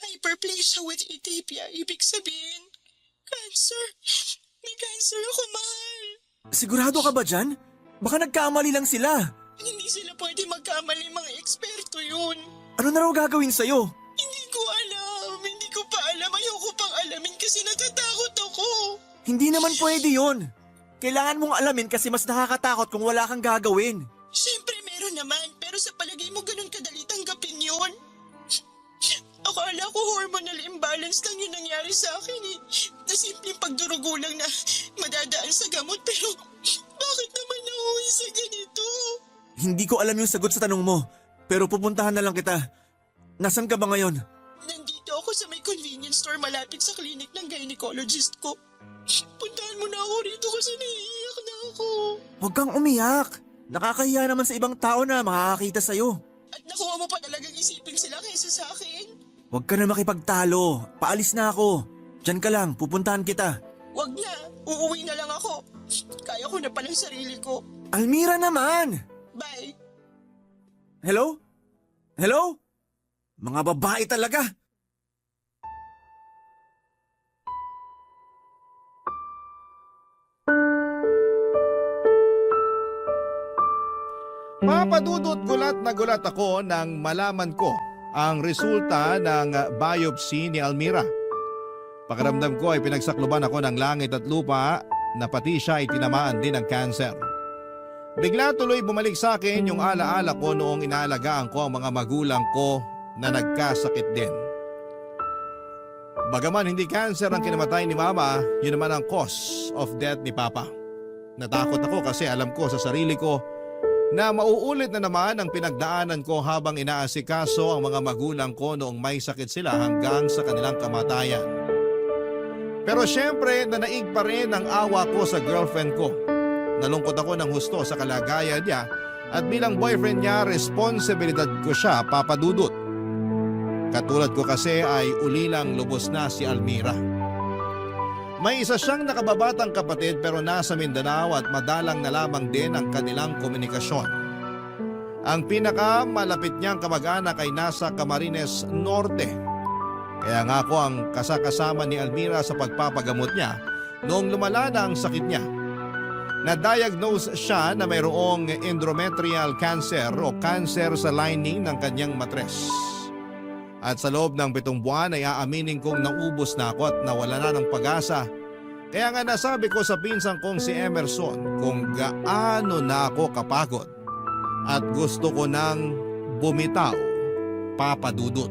hyperplasia with atypia, ibig sabihin, cancer. May cancer ako, mahal. Sigurado ka ba dyan? Baka nagkamali lang sila. Hindi sila pwede magkamali, mga eksperto yun. Ano na raw gagawin sa'yo? Hindi ko alam. Hindi ko pa alam. Ayoko pang alamin kasi natatakot ako. Hindi naman pwede yon. Kailangan mong alamin kasi mas nakakatakot kung wala kang gagawin. Siyempre meron naman, pero sa palagay mo ganun kadali tanggapin yun? Akala ko hormonal imbalance lang yung nangyari sa akin eh. Na simpleng pagdurugo lang na madadaan sa gamot, pero bakit naman nauwi sa ganito? Hindi ko alam yung sagot sa tanong mo, pero pupuntahan na lang kita. Nasaan ka ba ngayon? Nandito ako sa may convenience store malapit sa clinic ng gynecologist ko. Puntahan mo na ako rito kasi naiiyak na ako. Huwag kang umiyak. Nakakahiya naman sa ibang tao na makakakita sa'yo. At nakuha mo pa talagang isipin sila kaysa sa akin. Huwag ka na makipagtalo. Paalis na ako. Diyan ka lang, pupuntahan kita. Wag na, uuwi na lang ako. Kaya ko na palang sarili ko. Almira naman! Bye. Hello? Hello? Mga babae talaga. Papadudot gulat na gulat ako nang malaman ko ang resulta ng biopsy ni Almira. Pakiramdam ko ay pinagsakluban ako ng langit at lupa na pati siya ay tinamaan din ng cancer. Bigla tuloy bumalik sa akin yung alaala ko noong inaalagaan ko ang mga magulang ko na nagkasakit din. Bagaman hindi cancer ang kinamatay ni Mama, yun naman ang cause of death ni Papa. Natakot ako kasi alam ko sa sarili ko na mauulit na naman ang pinagdaanan ko habang inaasikaso ang mga magulang ko noong may sakit sila hanggang sa kanilang kamatayan. Pero syempre nanaig pa rin ang awa ko sa girlfriend ko. Nalungkot ako ng husto sa kalagayan niya at bilang boyfriend niya, responsibilidad ko siya, papadudot. Katulad ko kasi ay ulilang lubos na si Almira. May isa siyang nakababatang kapatid pero nasa Mindanao at madalang na lamang din ang kanilang komunikasyon. Ang pinakamalapit niyang kamag-anak ay nasa Camarines Norte. Kaya nga ako ang kasakasama ni Almira sa pagpapagamot niya noong lumala na ang sakit niya. Na-diagnose siya na mayroong endometrial cancer o cancer sa lining ng kanyang matres. At sa loob ng 7 buwan ay aaminin kong naubos na ako at nawala na ng pag-asa. Kaya nga nasabi ko sa pinsang kong si Emerson kung gaano na ako kapagod at gusto ko nang bumitaw, papadudot.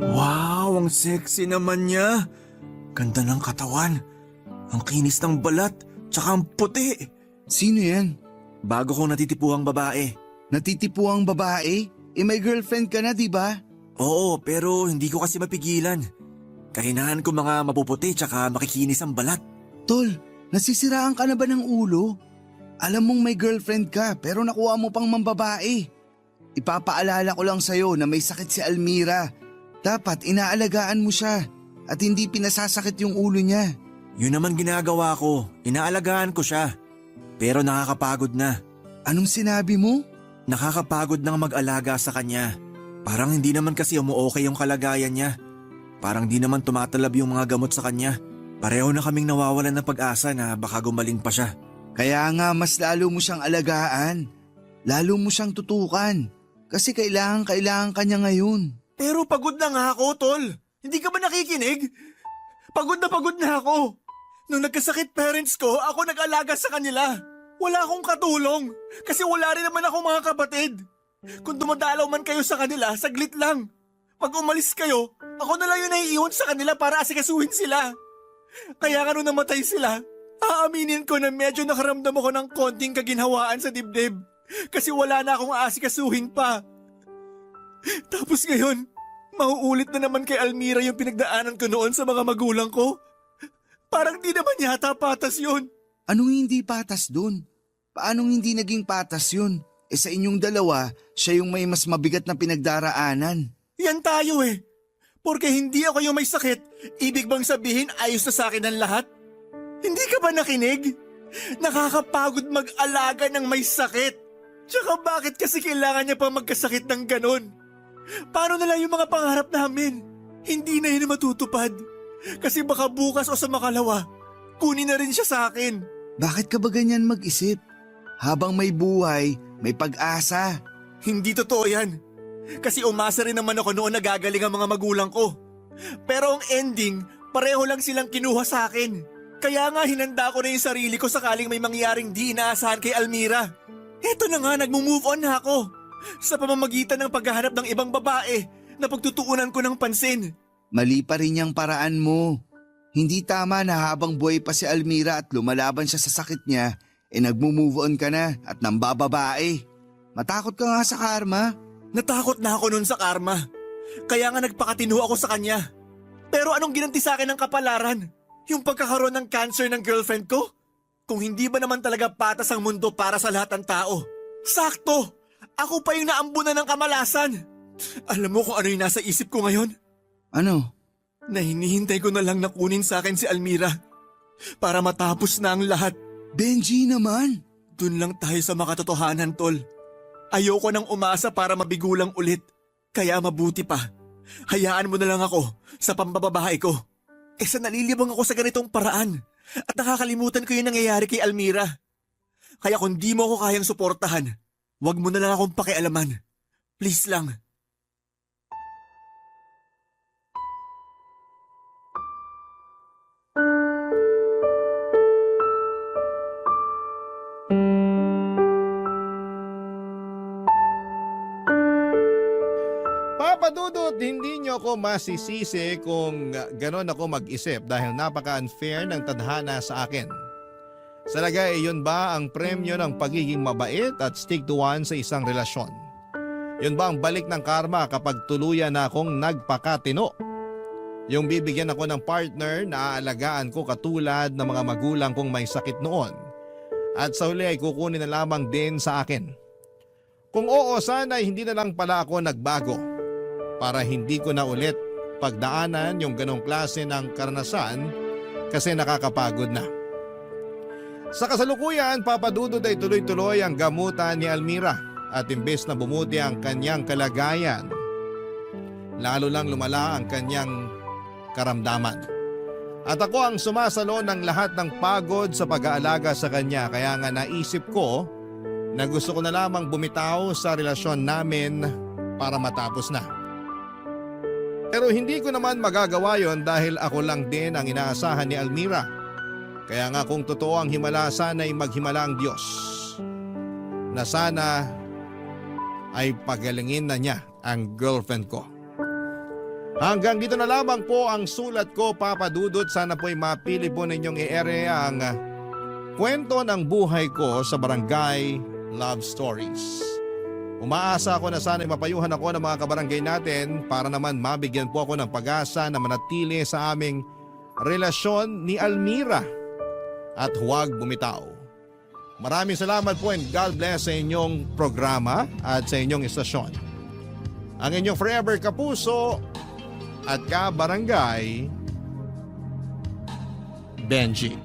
Wow, ang sexy naman niya. Ganda ng katawan. Ang kinis ng balat, tsaka ang puti. Sino yan? Bago kong natitipuhang babae. Natitipuang babae? May girlfriend ka na, di ba? Oo, pero hindi ko kasi mapigilan. Kahinahan ko mga mapuputi tsaka makikinis ang balat. Tol, nasisiraan ka na ba ng ulo? Alam mong may girlfriend ka pero nakuha mo pang mambabae. Ipapaalala ko lang sa'yo na may sakit si Almira. Dapat inaalagaan mo siya at hindi pinasasakit yung ulo niya. Yun naman ginagawa ko. Inaalagaan ko siya. Pero nakakapagod na. Anong sinabi mo? Nakakapagod nang mag-alaga sa kanya. Parang hindi naman kasi umuokay yung kalagayan niya. Parang di naman tumatalab yung mga gamot sa kanya. Pareho na kaming nawawalan ng pag-asa na baka gumaling pa siya. Kaya nga mas lalo mo siyang alagaan. Lalo mo siyang tutukan. Kasi kailangan ka niya ngayon. Pero pagod na nga ako, tol. Hindi ka ba nakikinig? Pagod na ako. Nung nagkasakit parents ko, ako nag-alaga sa kanila. Wala akong katulong. Kasi wala rin naman akong mga kapatid. Kung dumadalaw man kayo sa kanila, saglit lang. Pag umalis kayo, ako na lang yung naiiwan sa kanila para asikasuhin sila. Kaya nga nung namatay sila, aaminin ko na medyo nakaramdam ako ng konting kaginhawaan sa dibdib. Kasi wala na akong aasikasuhin pa. Tapos ngayon, mauulit na naman kay Almira yung pinagdaanan ko noon sa mga magulang ko. Parang di naman yata patas yun. Anong hindi patas dun? Paanong hindi naging patas yun? Sa inyong dalawa, siya yung may mas mabigat na pinagdaraanan. Yan tayo eh. Porque hindi ako yung may sakit, ibig bang sabihin ayos na sa akin ang lahat? Hindi ka ba nakinig? Nakakapagod mag-alaga ng may sakit. Tsaka bakit kasi kailangan niya pa magkasakit ng ganon? Paano na lang yung mga pangarap namin? Hindi na yun matutupad. Kasi baka bukas o sa makalawa, kunin na rin siya sa akin. Bakit ka ba ganyan mag-isip? Habang may buhay, may pag-asa. Hindi totoo yan. Kasi umasa rin naman ako noon na gagaling ang mga magulang ko. Pero ang ending, pareho lang silang kinuha sa akin. Kaya nga hinanda ko na yung sarili ko sakaling may mangyaring di inaasahan kay Almira. Eto na nga, nagmo-move on na ako. Sa pamamagitan ng paghahanap ng ibang babae na pagtutuunan ko ng pansin. Mali pa rin yung paraan mo. Hindi tama na habang buhay pa si Almira at lumalaban siya sa sakit niya, nagmo-move on ka na at nambababae. Matakot ka nga sa karma. Natakot na ako noon sa karma. Kaya nga nagpakatino ako sa kanya. Pero anong ginanti sa akin ng kapalaran? Yung pagkakaroon ng cancer ng girlfriend ko? Kung hindi ba naman talaga patas ang mundo para sa lahat ng tao? Sakto! Ako pa yung naambunan ng kamalasan. Alam mo kung ano yung nasa isip ko ngayon? Ano? Na hinihintay ko na lang na kunin sa akin si Almira. Para matapos na ang lahat. Benji naman! Dun lang tayo sa makatotohanan, tol. Ayoko nang umasa para mabigulang ulit. Kaya mabuti pa. Hayaan mo na lang ako sa pambababae ko. Sa nalilibang ako sa ganitong paraan. At nakakalimutan ko yung nangyayari kay Almira. Kaya kung di mo ako kayang suportahan, wag mo na lang akong pakialaman. Please lang. Papadudot, hindi nyo ako masisisi kung ganon ako mag-isip dahil napaka-unfair ng tadhana sa akin. Sa lagay, yun ba ang premyo ng pagiging mabait at stick to one sa isang relasyon? Yun ba ang balik ng karma kapag tuluyan na akong nagpakatino? Yung bibigyan ako ng partner na aalagaan ko katulad ng mga magulang kong may sakit noon at sa huli ay kukunin na lamang din sa akin. Kung oo, sana hindi na lang pala ako nagbago para hindi ko na ulit pagdaanan yung ganong klase ng karanasan kasi nakakapagod na. Sa kasalukuyan, papadudod ay tuloy-tuloy ang gamutan ni Almira at imbes na bumuti ang kanyang kalagayan, lalo lang lumala ang kanyang karamdaman. At ako ang sumasalo ng lahat ng pagod sa pag-aalaga sa kanya kaya nga naisip ko na gusto ko na lamang bumitaw sa relasyon namin para matapos na. Pero hindi ko naman magagawa yon dahil ako lang din ang inaasahan ni Almira. Kaya nga kung totoo ang himala, sana ay maghimala ang Diyos. Na sana ay pagalingin na niya ang girlfriend ko. Hanggang dito na lamang po ang sulat ko, Papa Dudut. Sana po ay mapili po ninyong i-ere ang kwento ng buhay ko sa Barangay Love Stories. Umaasa ako na sana ay mapayuhan ako ng mga kabarangay natin para naman mabigyan po ako ng pag-asa na manatili sa aming relasyon ni Almira at huwag bumitaw. Maraming salamat po and God bless sa inyong programa at sa inyong istasyon. Ang inyong forever kapuso at kabarangay, Benji.